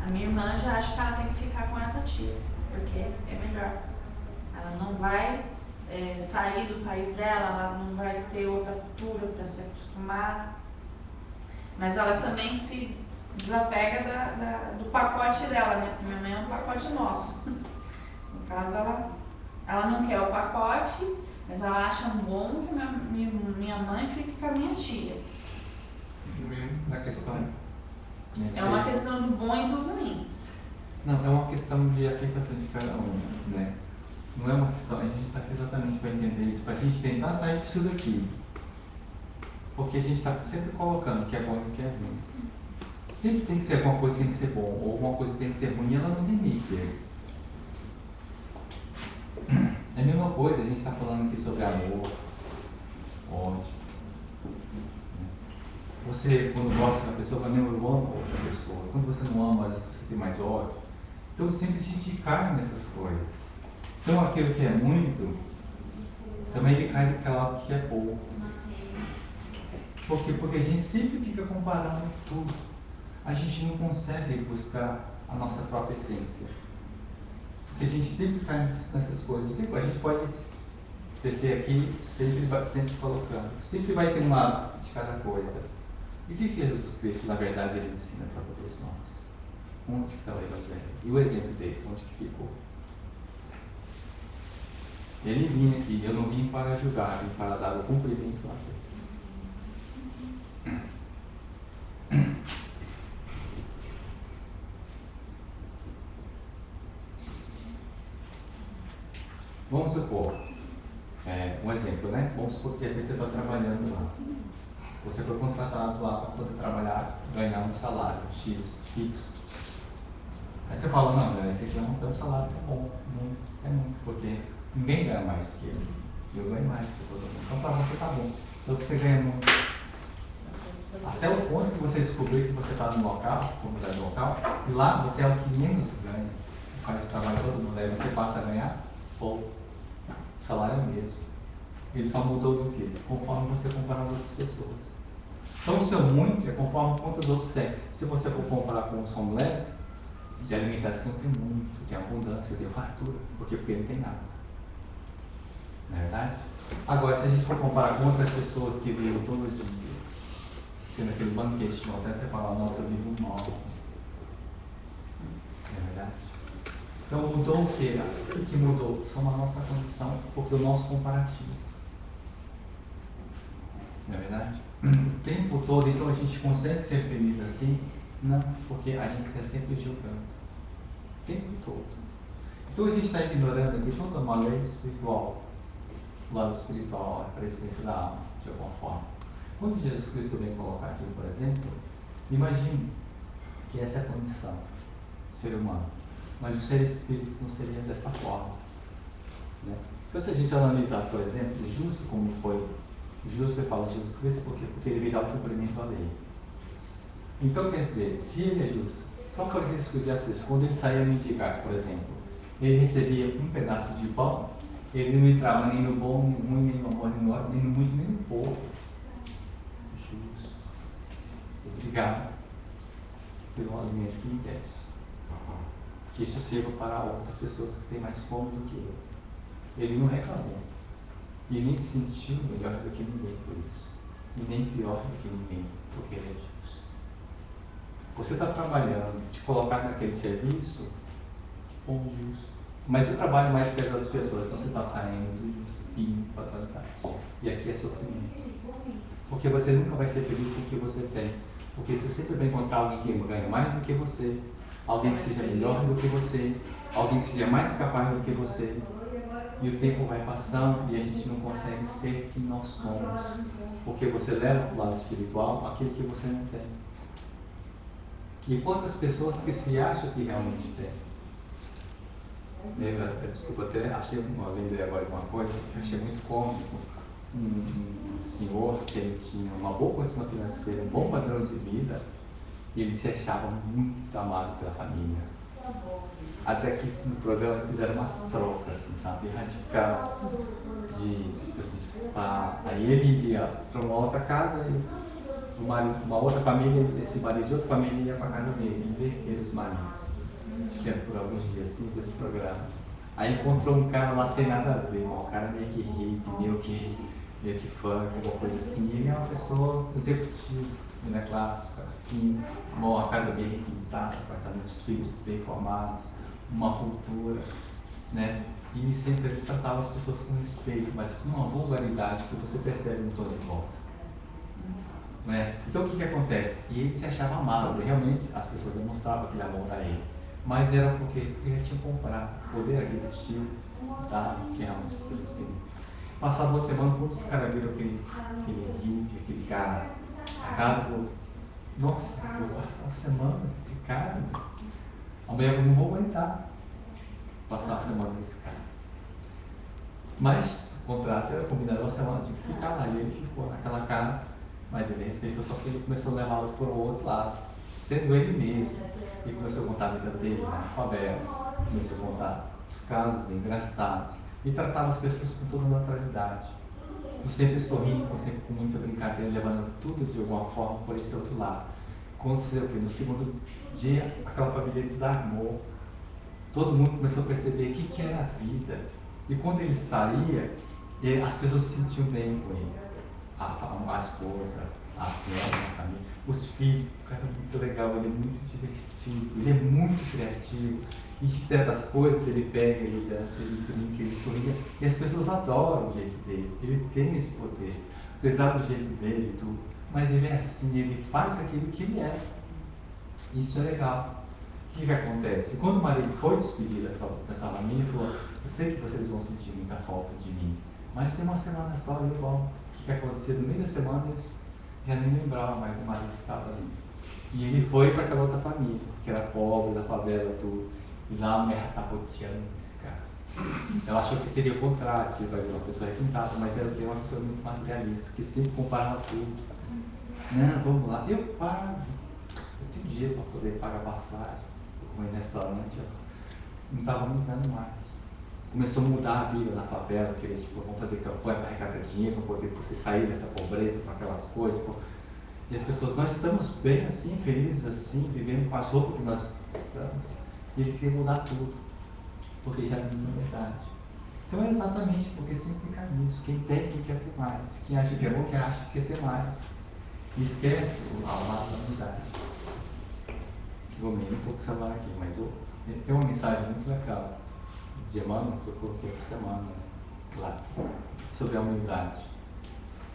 A minha irmã já acha que ela tem que ficar com essa tia, porque é melhor. Ela não vai sair do país dela, ela não vai ter outra cultura para se acostumar. Mas ela também se desapega do pacote dela, né? Porque minha mãe é um pacote nosso. No caso, ela não quer o pacote, mas ela acha bom que minha mãe fique com a minha tia. Na questão, né, É uma questão do bom e do ruim. não, é uma questão de aceitação de cada um, né? Não é uma questão, a gente está aqui exatamente para entender isso, para a gente tentar sair disso daqui. Porque a gente está sempre colocando o que é bom e o que é ruim. Sempre tem que ser alguma coisa que tem que ser bom, ou alguma coisa que tem que ser ruim, ela não limite. É a mesma coisa, a gente está falando aqui sobre amor, ódio. Você, quando gosta da pessoa, eu amo outra pessoa. Quando você não ama, às vezes você tem mais ódio. Então sempre a gente cai nessas coisas. Então aquilo que é muito, também ele cai naquela que é pouco. Por quê? Porque a gente sempre fica comparando tudo. A gente não consegue buscar a nossa própria essência. Porque a gente sempre cai nessas coisas. A gente pode descer aqui sempre colocando. Sempre vai ter um lado de cada coisa. E o que Jesus Cristo, na verdade, ele ensina para todos nós? Onde está o Evangelho? E o exemplo dele, onde que ficou? Ele vinha aqui, eu não vim para julgar, vim para dar o cumprimento à lei. Vamos supor, um exemplo, né? Vamos supor que de repente você está trabalhando lá. Você foi contratado lá para poder trabalhar, ganhar um salário X, fixo. Aí você fala, não, esse aqui não tem um salário, tá bom, não é muito, porque ninguém ganha mais do que eu ganho mais do que todo mundo. Então para você tá bom. Então você ganha muito. Até o ponto que você descobrir que você está no local, comunidade local, e lá você é o que menos ganha. Faz trabalho todo mundo, aí você passa a ganhar pouco. O salário é o mesmo. Ele só mudou do quê? Conforme você compara com outras pessoas. Então o seu muito é conforme quantos outros têm. Se você for comparar com os homeless, de alimentação tem muito, tem abundância, tem fartura, porque não tem nada. Não é verdade? Agora, se a gente for comparar com outras pessoas que vivem todo dia, tendo aquele banquete de hotel, você fala, nossa, eu vivo mal. Não é verdade? Então mudou o quê? O que mudou? Só a nossa condição, porque o nosso comparativo. Não é verdade? O tempo todo, então a gente consegue ser feliz assim? Não, porque a gente está sempre julgando. O tempo todo. Então a gente está ignorando aqui toda uma lei espiritual. O lado espiritual, a essência da alma, de alguma forma. Quando Jesus Cristo vem colocar aqui, por exemplo, imagine que essa é a condição do ser humano. Mas o ser espírito não seria dessa forma. Né? Então se a gente analisar, por exemplo, o justo, como foi o justo, ele fala de Jesus Cristo, por quê? Porque ele virá o cumprimento da lei. Então, quer dizer, se ele é justo, São Francisco de Assis, quando ele saía mendigar, por exemplo, ele recebia um pedaço de pão, ele não entrava nem no bom, nem no ruim, nem no amor, nem no ódio, nem no muito, nem no pouco. Justo. Obrigado pelo alimento que me deste. Que isso sirva para outras pessoas que têm mais fome do que eu. Ele não reclamou. E nem se sentiu melhor do que ninguém por isso. E nem pior do que ninguém, porque ele é justo. Você está trabalhando, te colocar naquele serviço, que bom, justo. Mas o trabalho mais que as outras pessoas, então você está saindo do justo e indo para a totalidade. E aqui é sofrimento. Porque você nunca vai ser feliz com o que você tem. Porque você sempre vai encontrar alguém que ganha mais do que você, alguém que seja melhor do que você, alguém que seja mais capaz do que você. E o tempo vai passando e a gente não consegue ser quem nós somos. Porque você leva para o lado espiritual aquilo que você não tem. E quantas pessoas que se acham que realmente tem? Desculpa, até achei lembrei agora de uma coisa que eu achei muito cômico. Um senhor que ele tinha uma boa condição financeira, um bom padrão de vida, e ele se achava muito amado pela família. Até que no programa fizeram uma troca, assim, sabe, radical, aí ele ia para uma outra casa e uma outra família, esse marido de outra família ia para a casa dele, inverter os maridos. Acho que era por alguns dias, assim, desse programa. Aí encontrou um cara lá sem nada a ver, um cara meio que hippie, meio que funk, alguma coisa assim. E ele é uma pessoa executiva, né, clássica, uma casa bem requintada, apartamentos, filhos bem formados, uma cultura, né? E sempre ele tratava as pessoas com respeito, mas com uma vulgaridade que você percebe no tom de voz. Né? Então o que acontece? E ele se achava amado, e realmente as pessoas demonstravam aquele amor a ele. Mas era porque ele já tinha comprado poder aquisitivo, tá? Que realmente as pessoas têm. Passado uma semana, quando os caras viram aquele hippie, aquele cara, a casa falou, nossa, vou passar uma semana com esse cara. A mulher falou, não vou aguentar passar uma semana com esse cara. Mas o contrato era combinado uma semana, tinha que ficar lá. E ele ficou naquela casa, mas ele respeitou, só que ele começou a levá-lo para o outro lado, sendo ele mesmo. E começou a contar a vida dele na favela, começou a contar os casos engraçados e tratava as pessoas com toda naturalidade. E sempre sorrindo, sempre com muita brincadeira, levando tudo de alguma forma por esse outro lado. Aconteceu que no segundo dia aquela família desarmou, todo mundo começou a perceber o que era a vida. E quando ele saía, as pessoas se sentiam bem com ele. A esposa, as netas, a família, os filhos, o cara é muito legal, ele é muito divertido, ele é muito criativo. E de perto das coisas, ele pega, ele dança, ele brinca, ele sorria. E as pessoas adoram o jeito dele, ele tem esse poder, apesar do jeito dele e tudo. Mas ele é assim, ele faz aquilo que ele é. Isso é legal. O que acontece? Quando o marido foi despedido dessa família, ele falou, eu sei que vocês vão sentir muita falta de mim, mas em uma semana só eu volto. O que aconteceu? No meio da semana eles já nem lembravam mais do marido que estava ali. E ele foi para aquela outra família, que era pobre, da favela, tudo. E lá a mulher estava roteando esse cara. Ela achou que seria o contrário, que ele vai ver uma pessoa requintada, mas ela tem uma pessoa muito materialista, que sempre comparava tudo. Não, vamos lá, eu pago. Eu tenho dinheiro para poder pagar passagem, comer no restaurante. Não estava mudando mais. Começou a mudar a vida na favela, que eles vão fazer campanha para arrecadar dinheiro, para poder você sair dessa pobreza, com aquelas coisas. E as pessoas, nós estamos bem assim, felizes assim, vivendo com as roupas que nós estamos. E ele queria mudar tudo, porque já não é verdade. Então é exatamente porque sempre fica nisso. Quem tem, quem quer ter mais. Quem acha que é bom, quem acha que quer ser mais. E esquece o lado da unidade. Vou meio um pouco celular aqui, mas tem uma mensagem muito legal de Emmanuel que eu coloquei essa semana lá, sobre a humildade.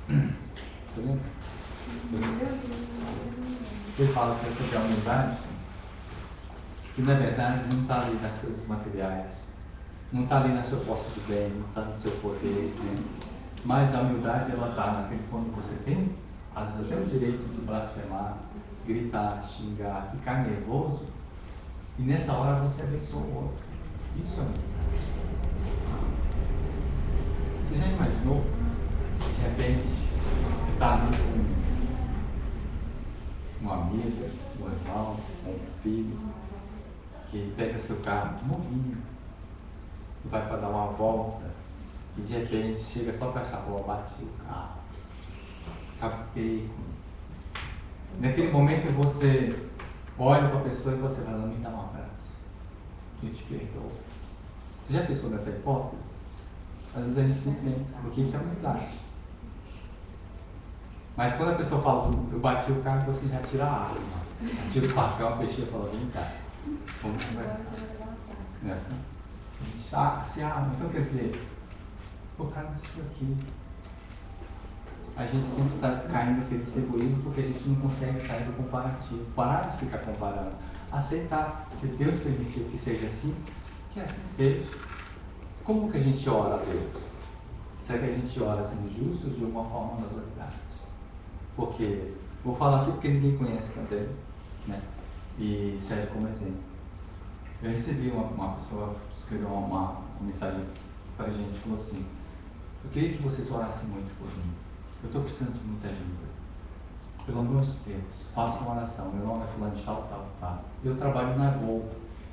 Você lembra? Ele fala que é sobre a humildade, que na verdade não está ali nas coisas materiais, não está ali na sua posse de bem, não está no seu poder, né? Mas a humildade ela está naquele quando você tem, às vezes até o direito de blasfemar, gritar, xingar, ficar nervoso, e nessa hora você abençoa o outro. Isso é humildade. Você já imaginou, de repente, você está ali com uma amiga, um irmão, um filho, que pega seu carro novinho e vai para dar uma volta e de repente chega só para a chapola, bate o carro, capei. Naquele momento você olha para a pessoa e você vai lá, me dá um abraço, eu te perdoo. Você já pensou nessa hipótese? Às vezes a gente não pensa, porque isso é humildade. Mas quando a pessoa fala assim, eu bati o carro, você já tira a arma, já tira o facão, a peixinha fala, vem cá, vamos conversar. Não é assim? A gente se arma. Então quer dizer, por causa disso aqui, a gente sempre está caindo naquele egoísmo porque a gente não consegue sair do comparativo. Parar de ficar comparando. Aceitar, se Deus permitiu que seja assim, que assim seja. Como que a gente ora a Deus? Será que a gente ora sendo justo de uma forma ou de outra? Porque, vou falar aqui porque ninguém conhece também, né? E serve como exemplo. Eu recebi uma pessoa que escreveu uma mensagem para a gente, falou assim: eu queria que vocês orassem muito por mim. Eu estou precisando de muita ajuda. Pelo amor de Deus, faça uma oração. Meu nome é fulano de tal, tal, tal. Eu trabalho na Gol.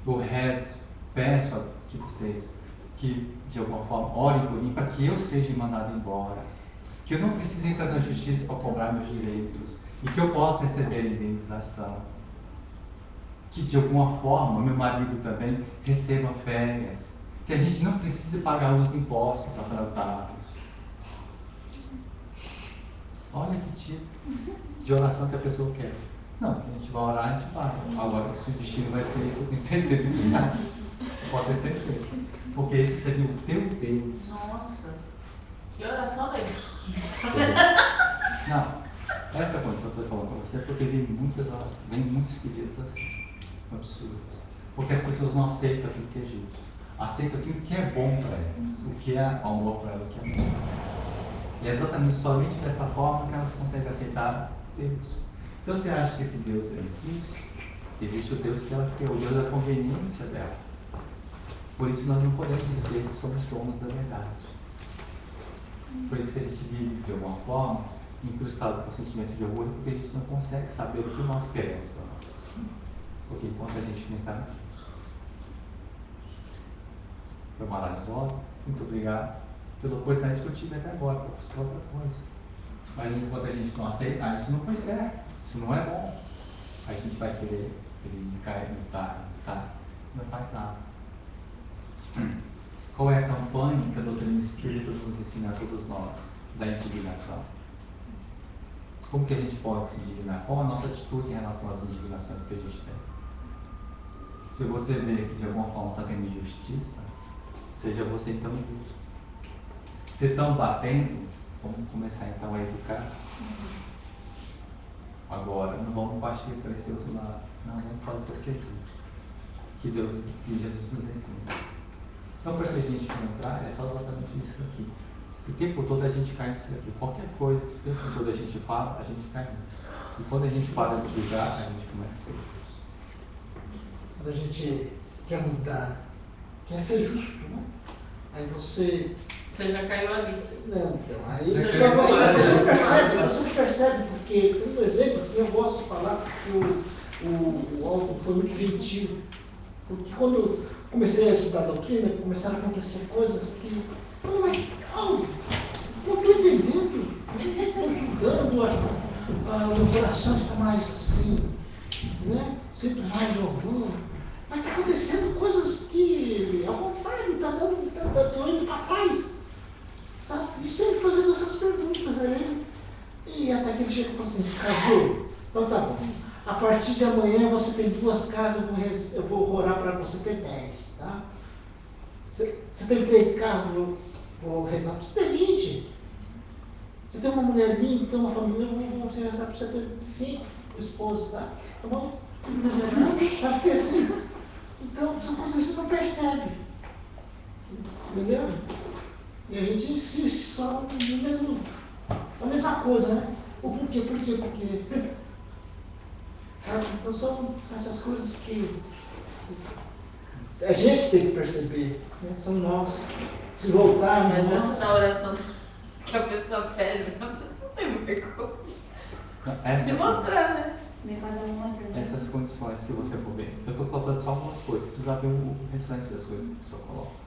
Eu rezo, peço a que vocês, que de alguma forma orem por mim para que eu seja mandado embora. Que eu não precise entrar na justiça para cobrar meus direitos. E que eu possa receber a indenização. Que de alguma forma meu marido também receba férias. Que a gente não precise pagar os impostos atrasados. Olha que tipo de oração que a pessoa quer. Não, a gente vai orar, a gente vai. Agora, se o destino vai ser isso, eu tenho certeza que não. Pode ter certeza. Porque esse seria o teu Deus. Nossa, que oração daí? Não, essa condição que eu estou falando para você é porque vem muitas orações, vem muitos pedidos assim, absurdos. Porque as pessoas não aceitam aquilo que é justo. Aceitam aquilo que é bom para elas. O que é amor para elas, o que é bom. E é exatamente somente desta forma que elas conseguem aceitar Deus. Se você acha que esse Deus existe, existe o Deus que ela criou, o Deus da conveniência dela. Por isso nós não podemos dizer que somos donos da verdade. Por isso que a gente vive de alguma forma incrustado com o sentimento de orgulho, porque a gente não consegue saber o que nós queremos para nós. Porque enquanto a gente não está no justo. Foi maravilhoso. Muito obrigado pela oportunidade que eu tive até agora para buscar outra coisa. Mas enquanto a gente não aceitar, isso não foi certo, isso não é bom. A gente vai querer lutar, não faz nada. Qual é a campanha que a doutrina espírita nos ensina a todos nós? Da indignação. Como que a gente pode se indignar? Qual a nossa atitude em relação às indignações que a gente tem? Se você vê que de alguma forma está tendo injustiça, seja você então justo. Se estão batendo, vamos começar então a educar. Agora, não vamos partir para esse outro lado. Não, vamos fazer o que é justo. Que Jesus nos ensina. Então, para que a gente não entrar, é só exatamente isso aqui. O tempo todo a gente cai nisso aqui. Qualquer coisa que o tempo todo a gente fala, a gente cai nisso. E quando a gente para de julgar, a gente começa a ser justo. Quando a gente quer mudar, quer ser justo, né? Aí você já caiu ali. Não, então, aí Você você percebe, porque, por exemplo, assim, eu gosto de falar que o Alton foi muito gentil, porque quando eu comecei a estudar a doutrina, começaram a acontecer coisas que, mas, não estou entendendo, estou estudando, acho que meu coração está mais assim, né? Sinto mais orgulho, mas está acontecendo coisas que, ao contrário, estou indo para trás. Sabe? E sempre fazendo essas perguntas a ele. E até que ele chega e fala assim: casou? Então tá bom. A partir de amanhã você tem 2 casas, eu vou orar para você ter 10. Tá? Você tem 3 carros, eu vou rezar para você ter 20. Você tem uma mulher linda, tem uma família, eu vou rezar para você ter 5 esposos. Tá? Tá bom? Sabe que assim? Então, são coisas que a gente não percebe. Entendeu? E a gente insiste só na mesma coisa, né? O porquê. Então são essas coisas que a gente tem que perceber, né? São nós. Se voltar, mas nós. essa da oração que a pessoa pede, a pessoa não tem vergonha. Se mostrar, né? Essas condições que você for ver. Eu estou colocando só algumas coisas, precisa ver o restante das coisas que a pessoa coloca.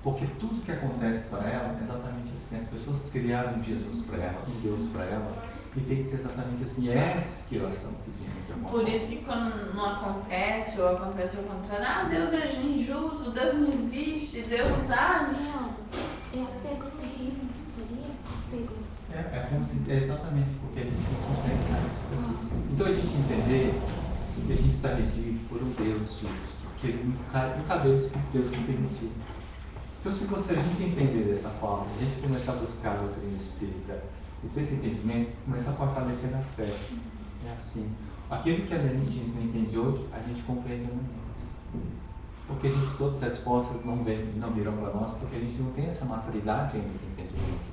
Porque tudo que acontece para ela é exatamente assim. As pessoas criaram Jesus para ela, um Deus para ela, e tem que ser exatamente assim. É essa que elas estão pedindo de alguma Por forma. isso que quando não acontece, ou acontece ao contrário, Deus é injusto, Deus não existe, Deus, Não, é apego terrível, seria apego. É exatamente porque a gente não consegue estar nisso aqui. Então a gente entender que a gente está regido por um Deus justo, que nunca Deus não permitiu. Então, se a gente entender dessa forma, a gente começar a buscar a doutrina espírita e ter esse entendimento, começar a fortalecer na fé. É assim. Aquilo que a gente não entende hoje, a gente compreende amanhã. Porque todas as respostas não virão para nós, porque a gente não tem essa maturidade ainda de entendimento.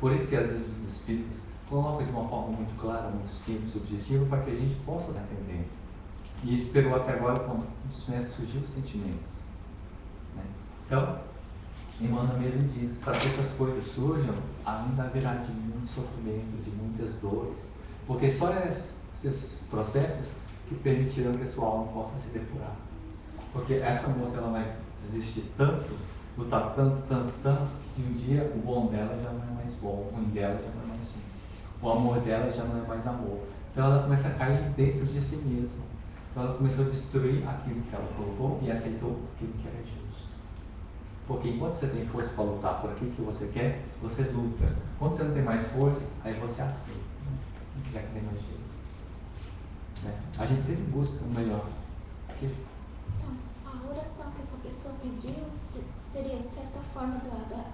Por isso que às vezes os espíritos colocam de uma forma muito clara, muito simples, objetiva, para que a gente possa entender. E esperou até agora quando surgiu os sentimentos. Né? Então, Emmanuel mesmo diz, para que essas coisas surjam, ainda haverá de muito sofrimento, de muitas dores, porque só esses processos que permitirão que a sua alma possa se depurar. Porque essa moça ela vai desistir tanto, lutar tanto, que de um dia o bom dela já não é mais bom, o ruim dela já não é mais ruim, o amor dela já não é mais amor. Então ela começa a cair dentro de si mesma. Então ela começou a destruir aquilo que ela colocou e aceitou aquilo que era justo. Porque enquanto você tem força para lutar por aquilo que você quer, você luta. Quando você não tem mais força, aí você aceita. Já que tem mais jeito. Né? A gente sempre busca o melhor. Então, a oração que essa pessoa pediu seria, de certa forma,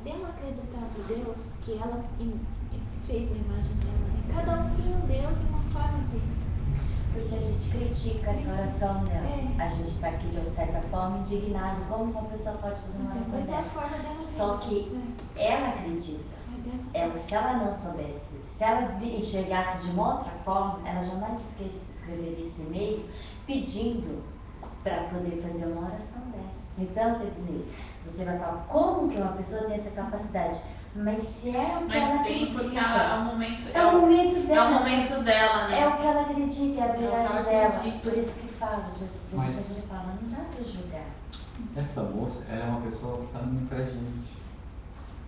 dela acreditar no Deus que ela fez a imagem dela. Né? Cada um tem um Deus e uma forma de... Porque a gente critica essa oração dela. É. A gente está aqui, de certa forma, indignado. Como uma pessoa pode fazer uma oração Mas é a dela? forma dela. Só que ela acredita. Se ela não soubesse, se ela enxergasse de uma outra forma, ela jamais escreveria esse e-mail pedindo para poder fazer uma oração dessas. Então, quer dizer, você vai falar, como que uma pessoa tem essa capacidade? Mas se é o que ela acredita. Porque é o momento, é o momento dela. É o momento dela, né? É o que ela acredita, é a verdade dela. Acredita. Por isso que fala, Jesus Mas... sempre fala, não dá para julgar. Esta moça, ela é uma pessoa que está indo para a gente.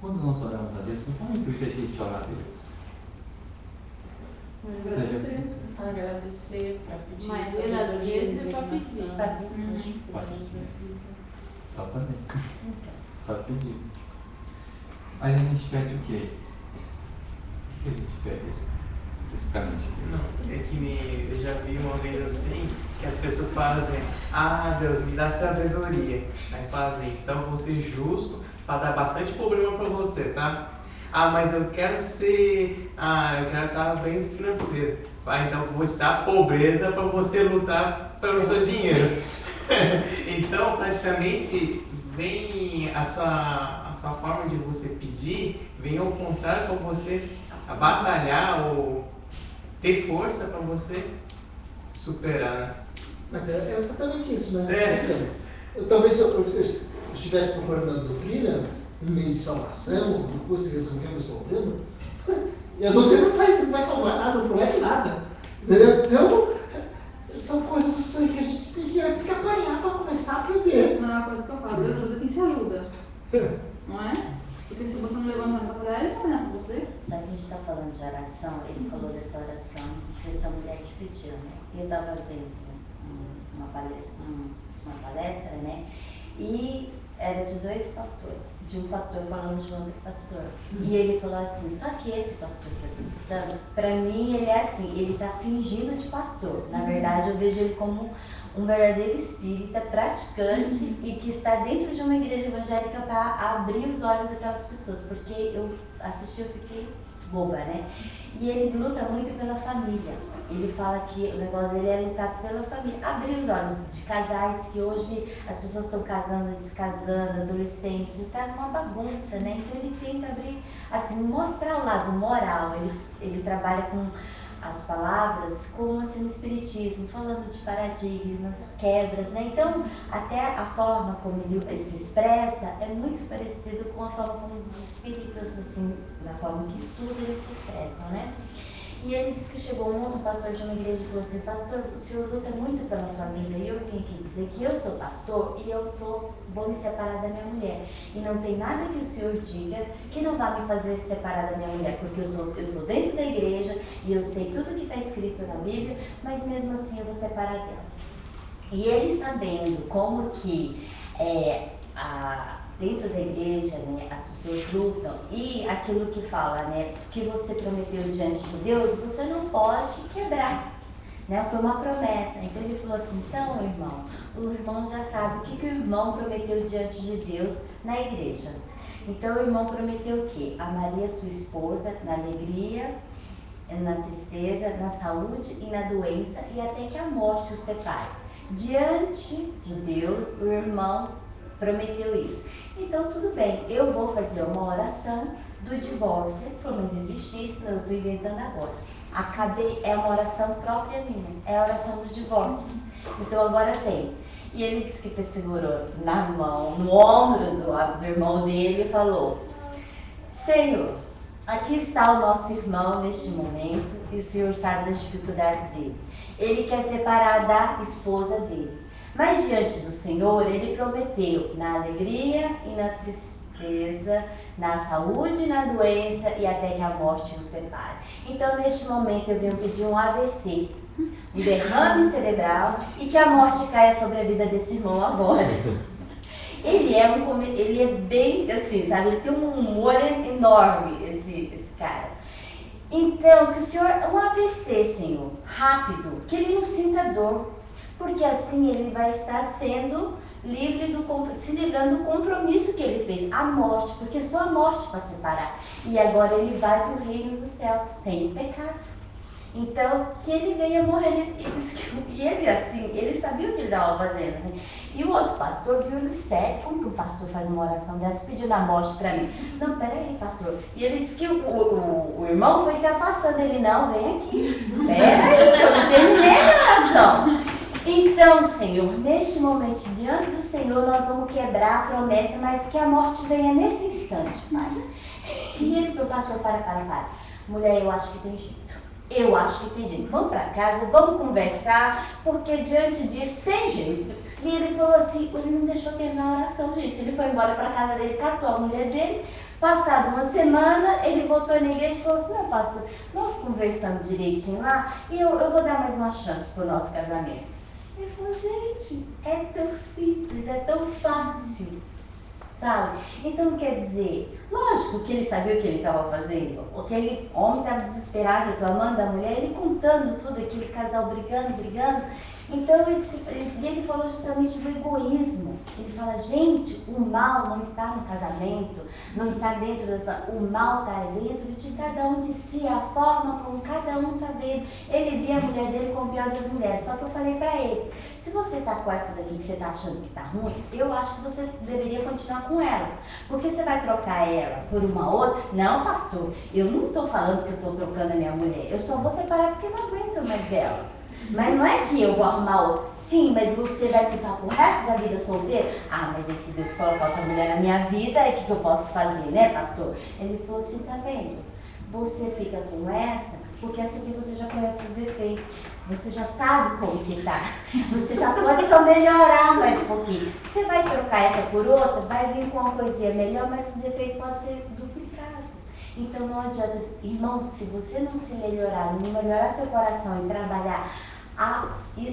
Quando nós oramos a Deus, não foi o intuito a gente orar a Deus. Agradecer, para pedir. Mas das vezes é para pedir. Para Só também. Só pedir. Mas a gente pede o quê? O que a gente pede especificamente? Não, é que nem eu já vi uma vez assim, que as pessoas fazem, Deus, me dá sabedoria. Aí fazem, então vou ser justo para dar bastante problema para você, tá? Mas eu quero ser, eu quero estar bem financeiro. Então vou te dar pobreza para você lutar pelo seu dinheiro. Então, praticamente, vem a sua forma de você pedir, vem ao contrário para você batalhar ou ter força para você superar. Mas é exatamente isso, né? É. Talvez eu estivesse procurando a doutrina, um meio de salvação, alguma coisa que resolver meus problemas, e a doutrina não vai salvar nada, não promete nada. Entendeu? Então, são coisas assim que a gente tem que apanhar para começar a aprender. Não é uma coisa que eu falo, Deus ajuda quem se ajuda. Não é? Porque se você não levanta a faculdade, ele não vai com você. Já que a gente está falando de oração, ele falou dessa oração dessa mulher que pediu, né? Eu estava vendo uma palestra, né? E era de dois pastores, de um pastor falando de outro pastor. E ele falou assim, só que esse pastor que eu estou citando, para mim ele é assim, ele está fingindo de pastor. Na verdade, eu vejo ele como um verdadeiro espírita, praticante e que está dentro de uma igreja evangélica para abrir os olhos daquelas pessoas. Porque eu assisti, eu fiquei boba, né? E ele luta muito pela família. Ele fala que o negócio dele é lutar pela família, abrir os olhos de casais que hoje as pessoas estão casando, descasando, adolescentes, e tá uma bagunça, né? Então ele tenta abrir, assim, mostrar o lado moral. Ele trabalha com as palavras como assim no espiritismo, falando de paradigmas, quebras, né? Então, até a forma como ele se expressa é muito parecido com a forma como os espíritas, assim, na forma que estudam, eles se expressam, né? E ele disse que chegou um pastor de uma igreja e falou assim, pastor, o senhor luta muito pela família, e eu vim aqui dizer que eu sou pastor e eu vou me separar da minha mulher. E não tem nada que o senhor diga que não vai me fazer separar da minha mulher, porque eu estou dentro da igreja e eu sei tudo que está escrito na Bíblia, mas mesmo assim eu vou separar dela. E ele sabendo como que dentro da igreja, né, as pessoas lutam, e aquilo que fala, né, que você prometeu diante de Deus, você não pode quebrar, né, foi uma promessa. Então ele falou assim, então irmão, o irmão já sabe o que o irmão prometeu diante de Deus na igreja. Então o irmão prometeu o quê? Amaria sua esposa na alegria, na tristeza, na saúde e na doença, e até que a morte o separe. Diante de Deus, o irmão prometeu isso. Então, tudo bem, eu vou fazer uma oração do divórcio. Ele falou, mas existe isso? Não, eu estou inventando agora. Acabei, é uma oração própria minha, é a oração do divórcio. Então, agora tem. E ele disse que segurou na mão, no ombro do irmão dele e falou, Senhor, aqui está o nosso irmão neste momento e o Senhor sabe das dificuldades dele. Ele quer separar da esposa dele. Mas diante do Senhor, ele prometeu na alegria e na tristeza, na saúde e na doença e até que a morte o separe. Então, neste momento, eu venho pedir um AVC, um derrame cerebral e que a morte caia sobre a vida desse irmão agora. Ele é bem assim, sabe? Ele tem um humor enorme, esse cara. Então, que o Senhor, um AVC, Senhor, rápido, que ele não sinta dor, porque assim ele vai estar sendo livre se livrando do compromisso que ele fez, a morte, porque só a morte para separar. E agora ele vai para o reino dos céus sem pecado. Então, que ele venha morrer, e ele assim, ele sabia o que ele estava fazendo, né? E o outro pastor viu ele sério, como que o pastor faz uma oração dessa pedindo a morte para mim? Não, peraí, pastor. E ele disse que o irmão foi se afastando, ele, não, vem aqui, peraí, eu não terminei a oração. Então, Senhor, neste momento, diante do Senhor, nós vamos quebrar a promessa, mas que a morte venha nesse instante, Pai. E ele para o pastor, para. Mulher, eu acho que tem jeito. Eu acho que tem jeito. Vamos para casa, vamos conversar, porque diante disso tem jeito. E ele falou assim, ele não deixou terminar a oração, gente. Ele foi embora para casa dele, catou a mulher dele. Passada uma semana, ele voltou na igreja e falou assim, não, pastor, nós conversamos direitinho lá e eu vou dar mais uma chance para o nosso casamento. Ele falou, gente, é tão simples, é tão fácil. Sabe? Então, quer dizer, lógico que ele sabia o que ele estava fazendo. Aquele homem estava desesperado, reclamando da mulher, ele contando tudo, aquele casal brigando. Então, ele falou justamente do egoísmo. Ele fala, gente, o mal não está no casamento, não está dentro da sua... O mal está dentro de cada um de si, a forma como cada um está dentro. Ele via a mulher dele como a pior das mulheres. Só que eu falei para ele, se você está com essa daqui que você está achando que está ruim, eu acho que você deveria continuar com ela. Porque você vai trocar ela por uma outra? Não, pastor, eu não estou falando que eu estou trocando a minha mulher. Eu só vou separar porque eu não aguento mais ela. Mas não é que eu vou arrumar outra. Sim, mas você vai ficar o resto da vida solteiro? Ah, mas aí se Deus colocar outra mulher na minha vida, aí o que eu posso fazer, né, pastor? Ele falou assim, tá vendo? Você fica com essa, porque essa aqui você já conhece os defeitos. Você já sabe como que tá. Você já pode só melhorar mais um pouquinho. Você vai trocar essa por outra, vai vir com uma coisinha melhor, mas os defeitos podem ser duplicados. Então não adianta, irmão, se você não se melhorar, não melhorar seu coração e trabalhar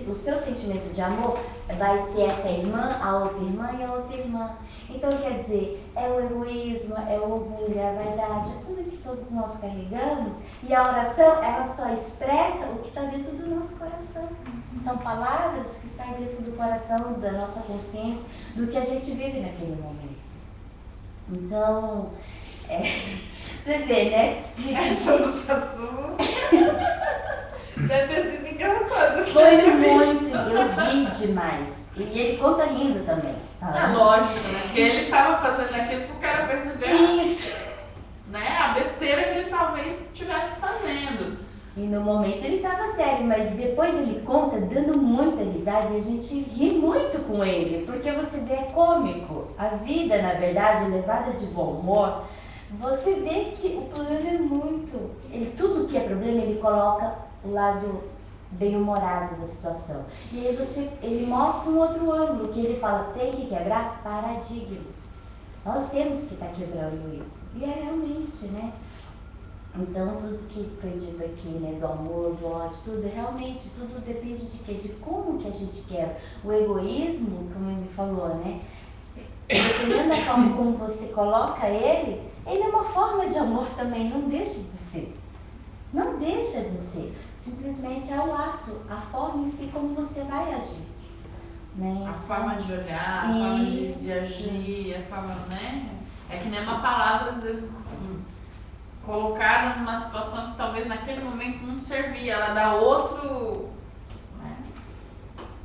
o seu sentimento de amor, vai ser essa irmã, a outra irmã e a outra irmã. Então, quer dizer, é o egoísmo, é o orgulho, é a vaidade, é tudo que todos nós carregamos. E a oração, ela só expressa o que está dentro do nosso coração. São palavras que saem dentro do coração, da nossa consciência, do que a gente vive naquele momento. Então, você vê, né? Essa do pastor deve ter sido engraçado. Foi muito, eu ri demais. E ele conta rindo também, sabe? É lógico, né? Porque ele estava fazendo aquilo para o cara perceber Isso! Né? A besteira que ele talvez estivesse fazendo. E no momento ele estava sério, mas depois ele conta dando muita risada e a gente ri muito com ele, porque você vê, é cômico. A vida, na verdade, levada de bom humor, você vê que o problema é muito... tudo que é problema, ele coloca o lado bem-humorado da situação. E aí ele mostra um outro ângulo, que ele fala, tem que quebrar paradigma. Nós temos que estar quebrando isso. E é realmente, né? Então, tudo que foi dito aqui, né, do amor, do ódio, tudo, realmente, tudo depende de quê? De como que a gente quebra. O egoísmo, como ele me falou, né? Dependendo da forma como você coloca ele é uma forma de amor também, não deixa de ser. Não deixa de ser. Simplesmente é o ato, a forma em si como você vai agir. Né? A forma de olhar, a forma de agir, a forma, né? É que nem uma palavra, às vezes, colocada numa situação que talvez naquele momento não servia, ela dá outro, né?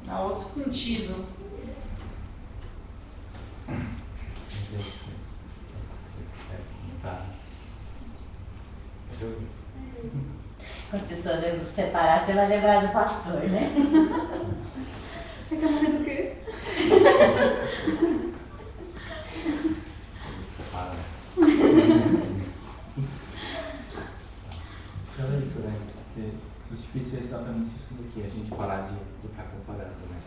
Dá outro sentido. Quando você for separar, você vai lembrar do pastor, né? É que é momento do quê? Separa. Então é isso, né? Porque o difícil é exatamente isso daqui, a gente parar de ficar comparando, né?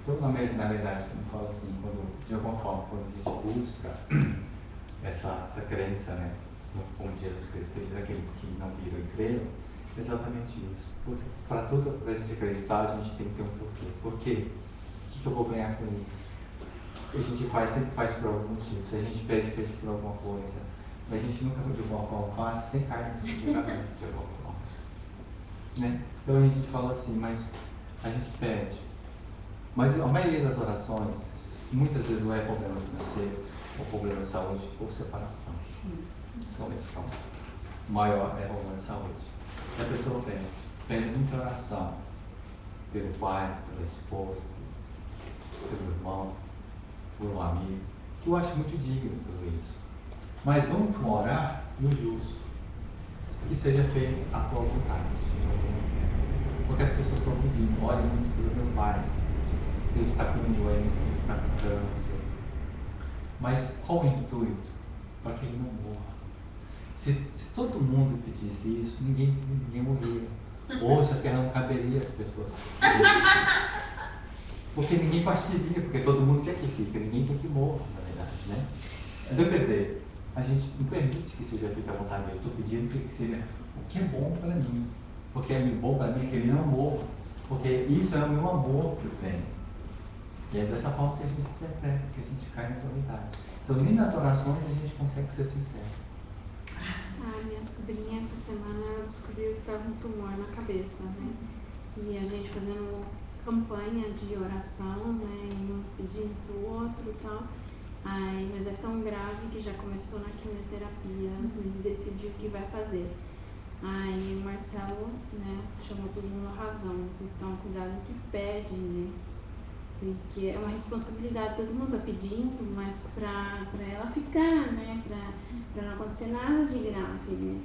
Então, na verdade, como eu falo assim, de alguma forma, quando a gente busca essa crença, né? Como Jesus Cristo fez, aqueles que não viram e creram, é exatamente isso. Para tudo, para a gente acreditar, a gente tem que ter um porquê. Por quê? O que eu vou ganhar com isso? A gente sempre faz por algum motivo. Se a gente pede por alguma coisa, mas a gente nunca de alguma forma faz sem cair nesse julgamento de alguma forma. Né? Então a gente fala assim, mas a gente pede. Mas a maioria das orações, muitas vezes não é problema financeiro, ou problema de saúde, ou separação. São o maior é problema de saúde. E a pessoa pede muita oração pelo pai, pela esposa, pelo irmão, por um amigo, que eu acho muito digno tudo isso. Mas vamos orar no justo, que seja feito a tua vontade. Porque as pessoas estão pedindo, olha muito pelo meu pai, ele está com doença, ele está com câncer. Mas qual o intuito? Para que ele não morra. Se todo mundo pedisse isso, ninguém morria. Hoje a terra não caberia as pessoas. Porque ninguém partiria, porque todo mundo quer que fique, ninguém quer que morra, na verdade, né? Então, quer dizer, a gente não permite que seja feita a vontade dele. Estou pedindo que seja o que é bom para mim. Porque é bom para mim que ele não morra. Porque isso é o meu amor que eu tenho. E é dessa forma que a gente interpreta, que a gente cai na autoridade. Então, nem nas orações a gente consegue ser sincero. Minha sobrinha essa semana ela descobriu que estava com um tumor na cabeça, né? E a gente fazendo campanha de oração, né? E um pedindo pro outro e tal. Mas é tão grave que já começou na quimioterapia antes de decidir o que vai fazer. O Marcelo, né, chamou todo mundo à razão. Vocês estão cuidado do que pede, né? Porque é uma responsabilidade, todo mundo está pedindo, mas para ela ficar, né? Para não acontecer nada de grave, né?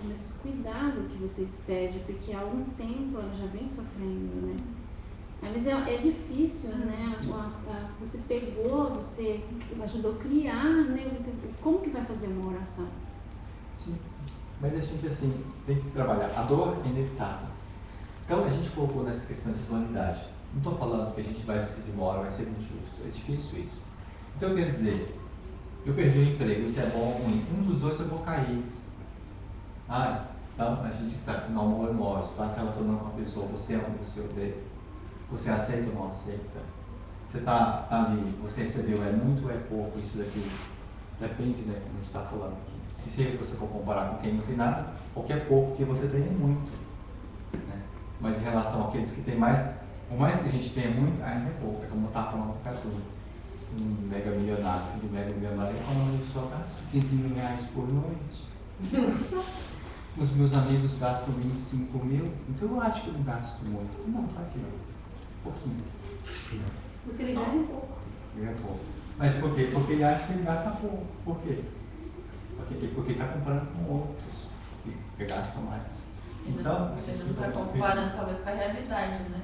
Mas cuidado que vocês pedem, porque há algum tempo ela já vem sofrendo, né? Mas é difícil, né? Você pegou, você ajudou a criar, né? Como que vai fazer uma oração? Sim, mas a gente assim, tem que trabalhar. A dor é inevitável. Então a gente colocou nessa questão de dualidade. Não estou falando que a gente vai decidir uma hora, vai ser injusto. É difícil isso. Então eu quero dizer, eu perdi o emprego, isso é bom ou ruim. Um dos dois eu vou cair. Então a gente está no amor e morte, está se relacionando com uma pessoa, você ama, você odeia. Você aceita ou não aceita? Você está ali, você recebeu, é muito ou é pouco, isso daqui? Depende, né, como a gente está falando aqui. Se você for comparar com quem não tem nada, ou que é pouco, que você tem é muito. Né? Mas em relação àqueles que têm mais, por mais que a gente tenha muito, ainda é pouco. É como eu estava falando com o Cazuza, um mega milionário, filho de mega milionário, falando só gasto 15 mil reais por noite. Os meus amigos gastam 25 mil, então eu acho que eu não gasto muito. Não, claro que não. Pouquinho. Porque ele ganha um pouco. Ganha pouco. Mas por quê? Porque ele acha que ele gasta pouco. Por quê? Porque está comparando com outros que gastam mais. Então, ele não está comparando talvez com a realidade, né?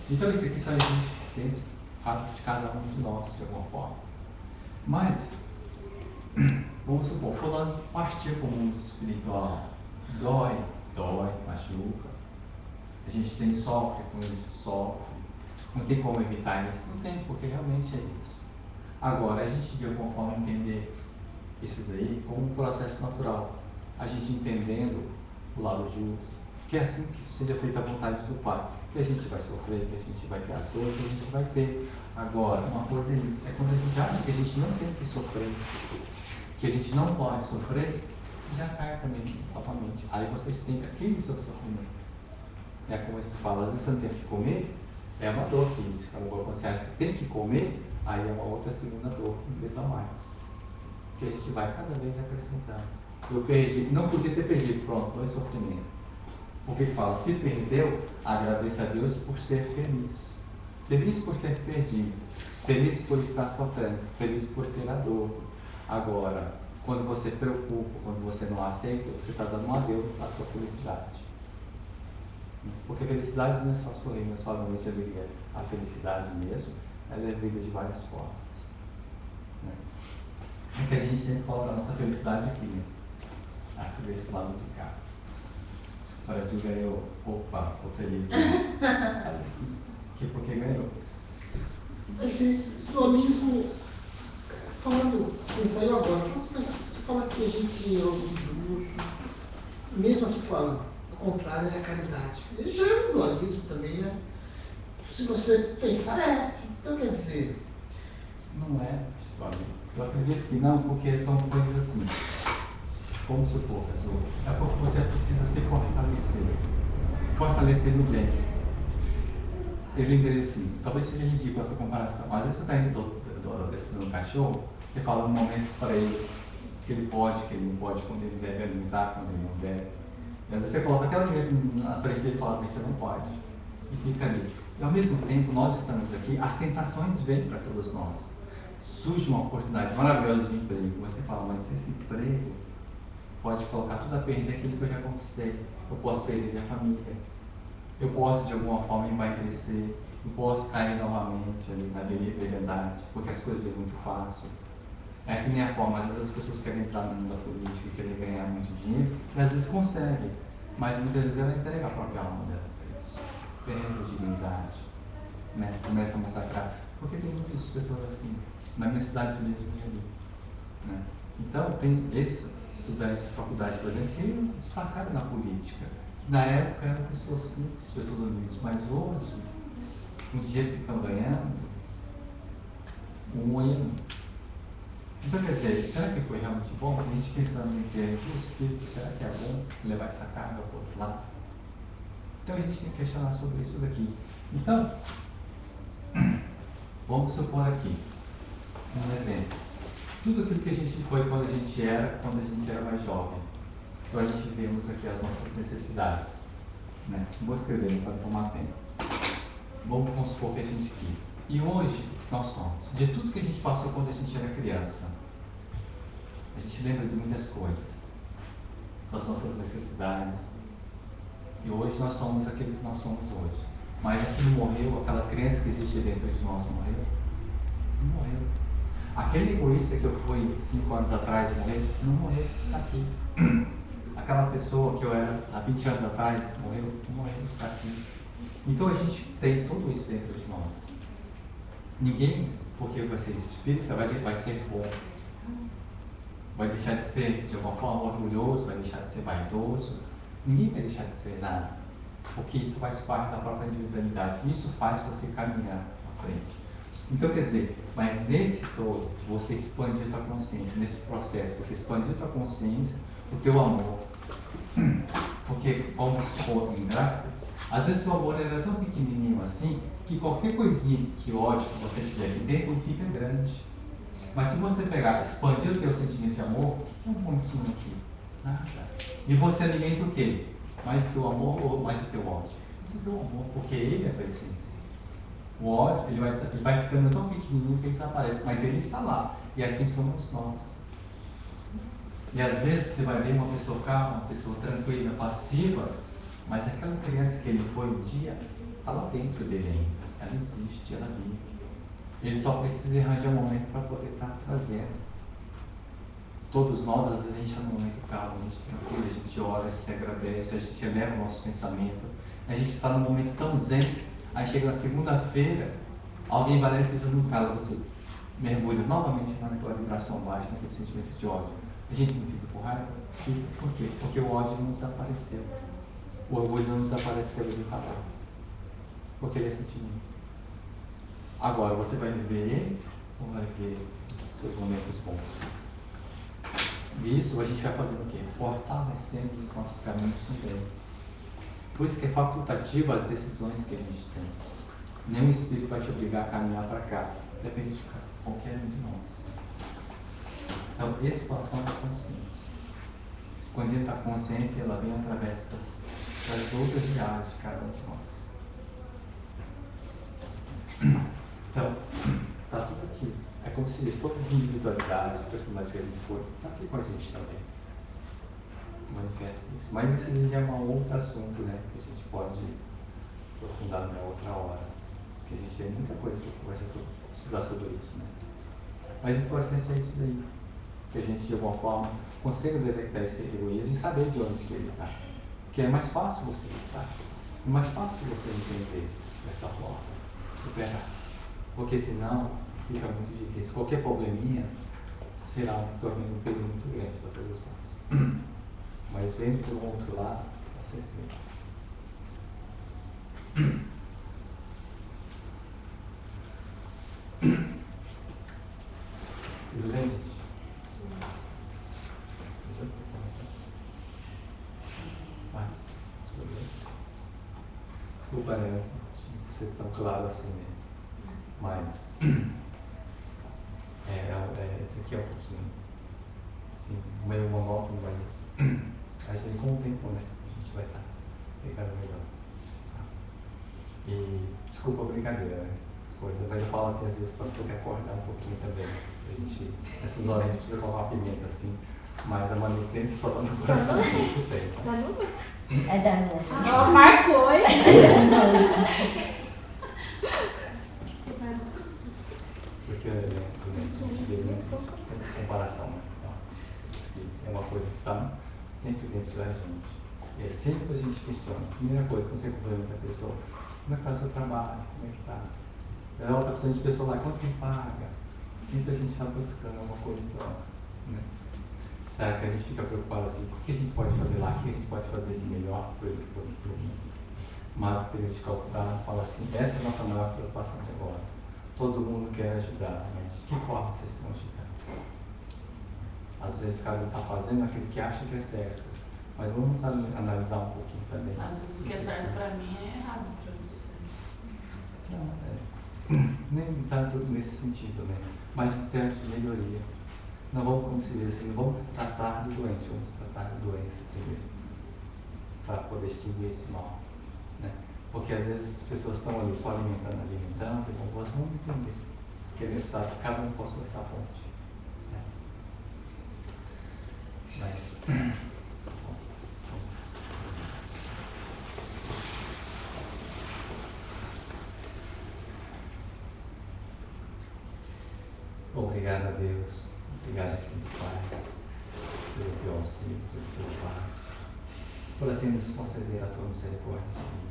Então isso aqui só existe dentro de cada um de nós, de alguma forma. Mas, vamos supor, fulano partiu para o mundo espiritual. Dói, machuca. A gente sofre com isso, sofre. Não tem como evitar isso? Não tem, porque realmente é isso. Agora, a gente de alguma forma entender isso daí como um processo natural. A gente entendendo o lado justo, que é assim que seja feita a vontade do Pai. Que a gente vai sofrer, que a gente vai ter as dores, que a gente vai ter. Agora, uma coisa é isso, é quando a gente acha que a gente não tem que sofrer, que a gente não pode sofrer, já cai também novamente. Aí vocês têm aquele seu sofrimento. É como a gente fala, às vezes você não tem que comer, é uma dor física. Agora, quando você acha que tem que comer, aí é uma outra segunda dor, um pouco a mais. Que a gente vai cada vez acrescentando. Eu perdi, não podia ter perdido, pronto, dois sofrimentos. Porque fala, se perdeu, agradeça a Deus por ser feliz. Feliz por ter perdido, feliz por estar sofrendo, feliz por ter a dor. Agora, Quando você preocupa, quando você não aceita, você está dando um adeus à sua felicidade. Porque a felicidade não é só sorrir, não é só realmente alegria. A felicidade mesmo, ela é vivida de várias formas. Né? É que a gente sempre coloca a nossa felicidade aqui, né? Aqui desse lado de cá. O Brasil ganhou. Opa, estou feliz. Né? Porque ganhou. Esse dualismo, falando, assim, saiu agora, mas você fala que a gente é orgulhoso, mesmo aqui falando, o contrário é a caridade. Ele já é um dualismo também, né? Se você pensar, então quer dizer. Não é, eu acredito que não, porque são coisas assim. Vamos supor, Azul, é porque você precisa se fortalecer. Fortalecer no bem. Eu lembrei assim, talvez seja ridícula essa comparação. Às vezes você está indo descendo um cachorro, você fala um momento para ele que ele pode, que ele não pode, quando ele deve alimentar, quando ele não deve. E às vezes você coloca aquela alimento na frente dele e fala, mas você não pode. E fica ali. E ao mesmo tempo, nós estamos aqui, as tentações vêm para todos nós. Surge uma oportunidade maravilhosa de emprego. Você fala, mas esse emprego pode colocar tudo a perder aquilo que eu já conquistei. Eu posso perder minha família. Eu posso, de alguma forma, emagrecer. Eu posso cair novamente ali na liberdade, porque as coisas vêm muito fácil. É que nem a forma, às vezes as pessoas querem entrar no mundo da política e querem ganhar muito dinheiro, e às vezes conseguem, mas muitas vezes ela entrega a própria alma dela para isso. Perde a dignidade, né? Começa a massacrar. Porque tem muitas pessoas assim, na minha cidade mesmo, ali. Né? Então, tem esses estudantes de faculdade, por exemplo, que destacaram na política. Na época eram pessoas simples, pessoas humildes, mas hoje, com o dinheiro que estão ganhando, um erro. Então, quer dizer, será que foi realmente bom? A gente pensando em ter o espírito, será que é bom levar essa carga para o outro lado? Então, a gente tem que questionar sobre isso daqui. Então, vamos supor aqui, um exemplo. Tudo aquilo que a gente foi quando a gente era mais jovem. Então, a gente vemos aqui as nossas necessidades. Né? Vou escrever para tomar tempo. Vamos supor que a gente vive. E hoje, nós somos. De tudo que a gente passou quando a gente era criança, a gente lembra de muitas coisas. Das nossas necessidades. E hoje nós somos aquilo que nós somos hoje. Mas aquilo morreu, aquela criança que existe dentro de nós morreu? Não morreu. Aquele egoísta que eu fui 5 anos atrás morreu? Não morreu, está aqui. Aquela pessoa que eu era há 20 anos atrás morreu? Não morreu, está aqui. Então a gente tem tudo isso dentro de nós. Ninguém, porque vai ser espírita, vai ser bom. Vai deixar de ser, de alguma forma, orgulhoso, vai deixar de ser vaidoso. Ninguém vai deixar de ser nada. Porque isso faz parte da própria individualidade. Isso faz você caminhar à frente. Então, quer dizer, mas nesse todo, você expandir a tua consciência, nesse processo, você expandir a tua consciência, o teu amor. Porque, vamos supor, em gráfico, às vezes o amor era tão pequenininho assim, que qualquer coisinha que ódio que você tiver aqui dentro fica grande. Mas se você pegar, expandir o teu sentimento de amor, o que é um pontinho aqui? Nada. E você alimenta o quê? Mais do que o amor ou mais do que o ódio? Mais do que o amor, porque ele é a tua essência. O ódio, ele vai ficando tão pequenininho que ele desaparece, mas ele está lá. E assim somos nós. E às vezes você vai ver uma pessoa calma, uma pessoa tranquila, passiva, mas aquela criança que ele foi um dia, está lá dentro dele ainda. Ela existe, ela vive. Ele só precisa arranjar um momento para poder estar trazendo. Todos nós, às vezes, a gente está num momento calmo, a gente tranquila, a gente ora, a gente agradece, a gente eleva o nosso pensamento. A gente está num momento tão zen, aí chega na segunda-feira, alguém vai lá e pisa no calo, você mergulha novamente naquela vibração baixa, naquele sentimento de ódio. A gente não fica por raiva? Fica. Por quê? Porque o ódio não desapareceu. O orgulho não desapareceu, ele está lá. Porque ele é sentimento. Agora, você vai viver ele ou vai ver seus momentos bons? E isso a gente vai fazendo o quê? Fortalecendo os nossos caminhos também. Por isso que é facultativo as decisões que a gente tem. Nenhum espírito vai te obrigar a caminhar para cá. Depende de qualquer um de nós. Então, expansão da consciência. Expandindo a consciência, ela vem através das lutas diárias de cada um de nós. Então, está tudo aqui. É como como se diz, todas as individualidades, personalidades que a gente for, está aqui com a gente também. Manifesta isso. Mas esse já é um outro assunto, né? Que a gente pode aprofundar na outra hora. Porque a gente tem muita coisa para conversar sobre isso, né? Mas o importante é isso daí. Que a gente, de alguma forma, consiga detectar esse egoísmo e saber de onde que ele está. Porque é mais fácil você lutar. É mais fácil você entender desta forma. Superar. Porque senão fica muito difícil. Qualquer probleminha será um peso muito grande para todos nós. Mas vendo pelo outro lado, com certeza. Tudo bem, gente? Mas, tudo bem? Desculpa, né? Tinha que ser tão claro assim, né? Mas, esse aqui é um pouquinho, assim, meio monótono, mas a gente, com o tempo, né? A gente vai estar ficando melhor. Tá? E, desculpa a brincadeira, né? As coisas, mas eu falo assim às vezes para poder acordar um pouquinho também. A gente, nessas horas a gente precisa colocar uma pimenta assim, mas a manutenção só está no coração há muito tempo. Dá no É da noite. Ela marcou, hein? Porque a gente vê muito isso, sempre comparação, né? Então, isso que é uma coisa que está sempre dentro da gente. E é sempre a gente questiona. Primeira coisa, quando você cumprimenta a pessoa, como é que está o seu trabalho? Como é que está? Ela está precisando de pessoa lá, quanto que paga? Sempre a gente está buscando alguma coisa em troca, né? Será que a gente fica preocupado assim, o que a gente pode fazer lá, o que a gente pode fazer de melhor para o mundo? Mas a gente calcular, fala assim, essa é a nossa maior preocupação de agora. Todo mundo quer ajudar, mas de que forma vocês estão ajudando? Às vezes cada um está fazendo aquilo que acha que é certo, mas vamos analisar um pouquinho também. Às vezes o que é certo para mim é errado para você. Não, nem tanto nesse sentido, né? Mas em termos de melhoria. Não vamos, como se diz assim, não vamos tratar do doente, vamos tratar da doença primeiro, para poder extinguir esse mal, né? Porque às vezes as pessoas estão ali só alimentando, e não vão entender que é necessário que cada um possa essa ponte, né? Mas obrigado a Deus, obrigado a Filho Pai, pelo teu auxílio, pelo teu Pai, por assim nos conceder a tua misericórdia divina,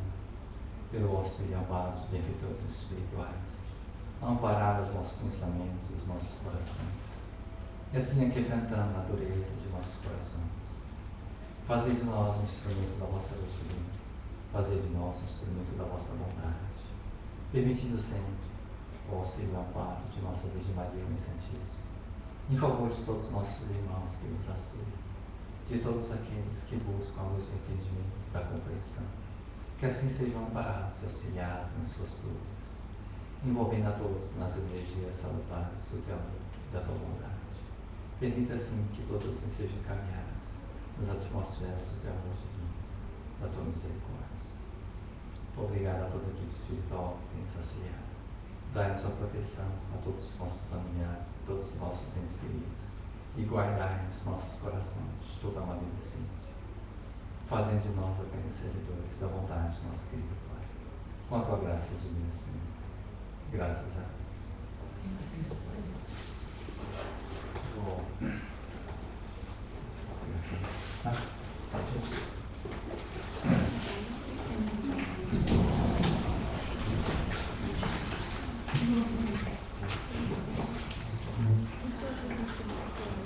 pelo auxílio e amparo dos benfeitores espirituais, amparar os nossos pensamentos, os nossos corações, e assim aquebrantando a dureza de nossos corações. Fazer de nós um instrumento da vossa luz divina, fazer de nós um instrumento da vossa bondade, permitindo sempre o auxílio e amparo de nossa Virgem Maria Mãe Santíssima, em favor de todos os nossos irmãos que nos assistem, de todos aqueles que buscam a luz do entendimento e da compreensão, que assim sejam amparados e auxiliados nas suas dúvidas, envolvendo a todos nas energias salutares do teu amor e da tua bondade. Permita assim que todos assim sejam encaminhados nas atmosferas do teu amor divino, da tua misericórdia. Obrigado a toda a equipe espiritual que tem nos auxiliado. Dai-nos a proteção a todos os nossos familiares, a todos os nossos entes queridos, e guardai-nos nossos corações de toda a maledicência, fazendo de nós apenas servidores da vontade de nosso querido Pai. Com a tua graça divina, Senhor. Graças a Deus. Bom.